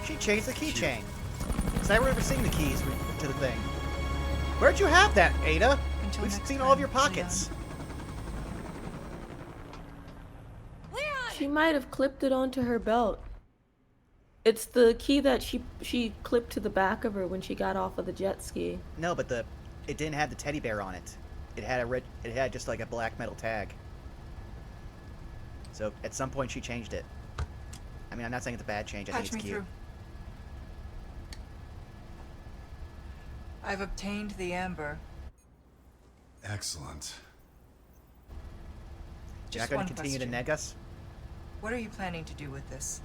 She changed the keychain. Because I remember seeing the keys to the thing. Where'd you have that, Ada? Until We've next seen time, all of your pockets. She might have clipped it onto her belt. It's the key that she clipped to the back of her when she got off of the jet ski. No, but it didn't have the teddy bear on it. It had just like a black metal tag. So at some point she changed it. I mean, I'm not saying it's a bad change. I think Patch it's me cute. through. I've obtained the amber. Excellent. You're not Just going one to continue to question. neg us? What are you planning to do with this?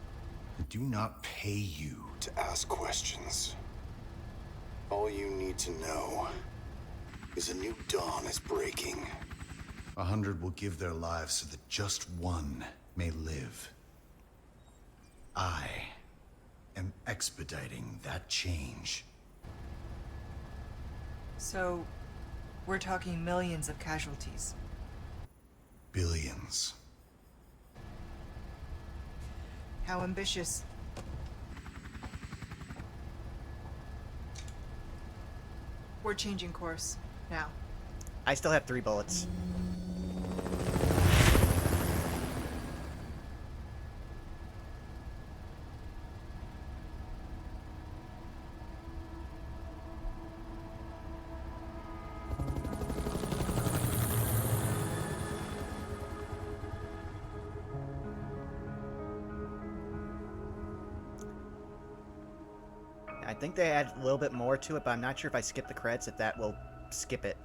I do not pay you to ask questions. All you need to know is a new dawn is breaking. 100 will give their lives so that just one may live. I am expediting that change. So, we're talking millions of casualties. Billions. How ambitious. We're changing course now. I still have 3 bullets. I think they add a little bit more to it, but I'm not sure if I skip the credits, if that will skip it.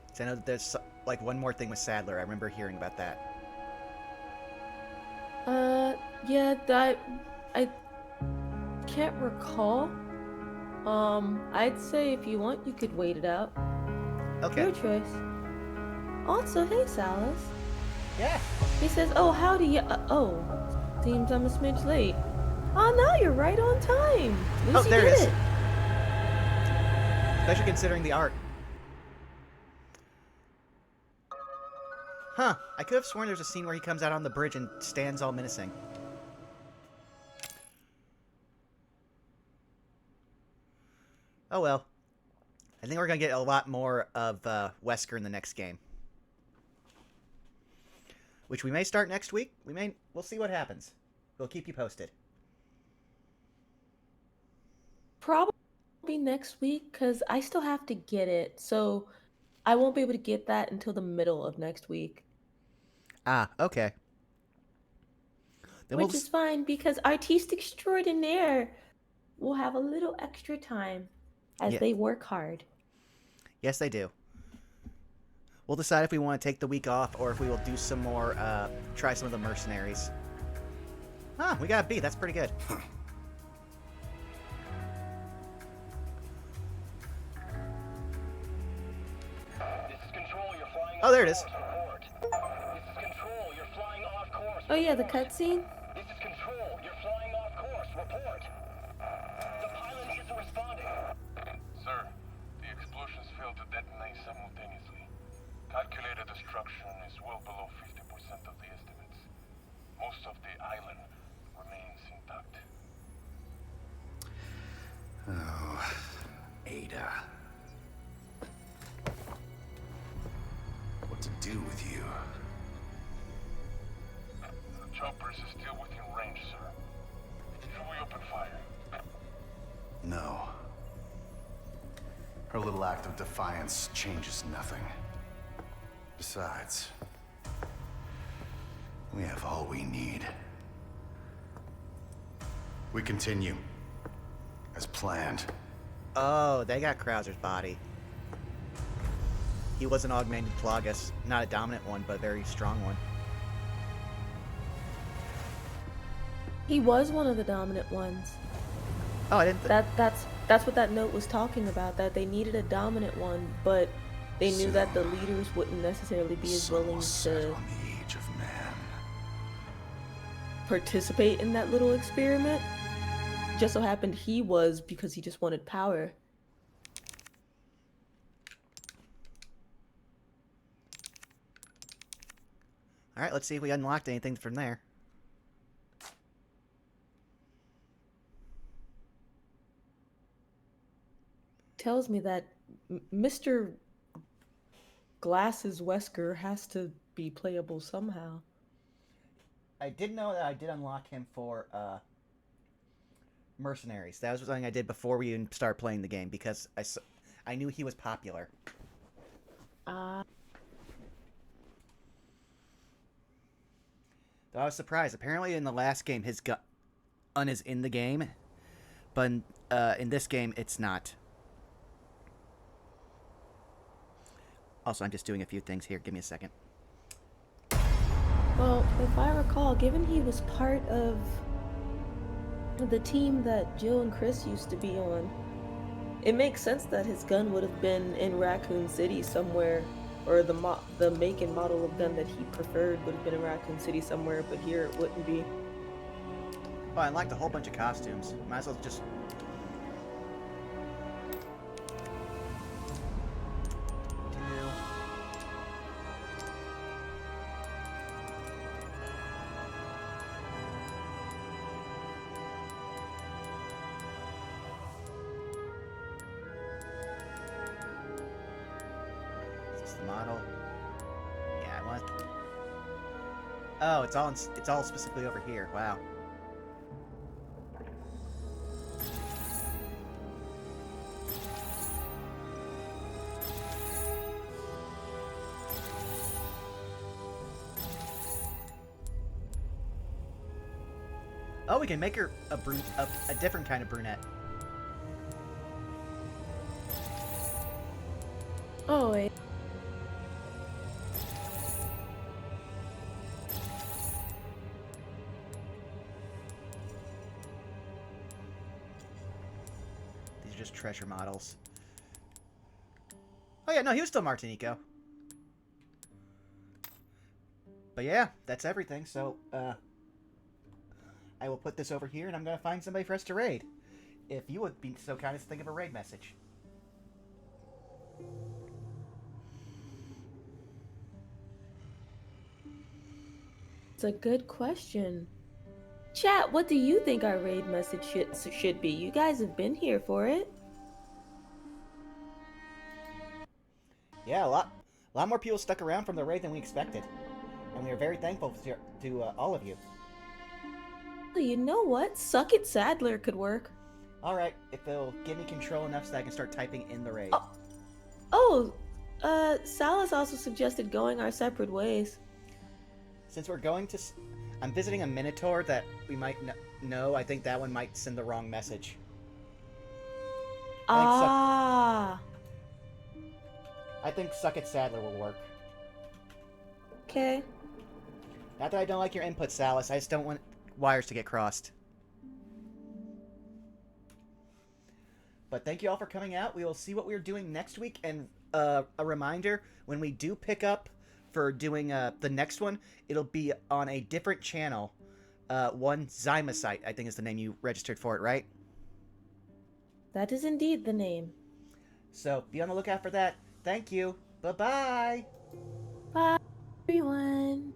'Cause I know that there's like one more thing with Sadler. I remember hearing about that. Yeah, that I can't recall. I'd say if you want, you could wait it out. Okay. Your choice. Also, hey, Salas. Yeah. He says, "Oh, howdy, oh, seems I'm a smidge late." Oh, now you're right on time. Lucy there it did is. Especially considering the art. Huh. I could have sworn there's a scene where he comes out on the bridge and stands all menacing. Oh well. I think we're going to get a lot more of Wesker in the next game. Which we may start next week. We'll see what happens. We'll keep you posted. Probably next week, because I still have to get it. So I won't be able to get that until the middle of next week. Ah, okay. Then Which is fine, because Artiste Extraordinaire will have a little extra time as Yeah. they work hard. Yes, they do. We'll decide if we want to take the week off or if we will do some more, try some of the mercenaries. Ah, we got a B. That's pretty good. This is Control. Oh, there it is. Oh yeah, the cutscene. This is Control. You're flying off course. Report. The pilot isn't responding. Sir, the explosions failed to detonate simultaneously. Calculated destruction is well below 50% of the estimates. Most of the island remains intact. Oh, Ada. What to do with you? The choppers is still within range, sir. Should we open fire? No. Her little act of defiance changes nothing. Besides, we have all we need. We continue. As planned. Oh, they got Krauser's body. He was an augmented Plagas. Not a dominant one, but a very strong one. He was one of the dominant ones. Oh, I didn't... That's what that note was talking about, that they needed a dominant one, but they knew that the leaders wouldn't necessarily be as willing to participate in that little experiment. Just so happened he was, because he just wanted power. Alright, let's see if we unlocked anything from there. Tells me that Mr. Glasses Wesker has to be playable somehow. I did know that I did unlock him for Mercenaries. That was something I did before we even started playing the game, because I knew he was popular. Though I was surprised. Apparently in the last game his gun is in the game, but in this game it's not. Also, I'm just doing a few things here. Give me a second. Well, if I recall, given he was part of the team that Jill and Chris used to be on, it makes sense that his gun would have been in Raccoon City somewhere, or the make and model of gun that he preferred would have been in Raccoon City somewhere, but here it wouldn't be. Oh, I unlocked a whole bunch of costumes. Might as well just... model. Yeah, I want. Oh, it's all specifically over here. Wow. Oh, we can make her a different kind of brunette. Oh, wait. These are just treasure models. Oh yeah, no, he was still Martinico. But yeah, that's everything, so, I will put this over here, and I'm gonna find somebody for us to raid. If you would be so kind as to think of a raid message. It's a good question. Chat, what do you think our raid message should be? You guys have been here for it. Yeah, a lot more people stuck around from the raid than we expected. And we are very thankful to all of you. You know what? Suck It Sadler could work. Alright, if they'll give me control enough so that I can start typing in the raid. Salas also suggested going our separate ways. Since we're going to... I'm visiting a Minotaur that we might know. I think that one might send the wrong message. I think Suck It Sadler will work. Okay. Not that I don't like your input, Salas. I just don't want wires to get crossed. But thank you all for coming out. We will see what we're doing next week, and a reminder, when we do pick up for doing the next one, it'll be on a different channel. One Zymasite, I think is the name you registered for it, right? That is indeed the name. So be on the lookout for that. Thank you. Bye-bye. Bye, everyone.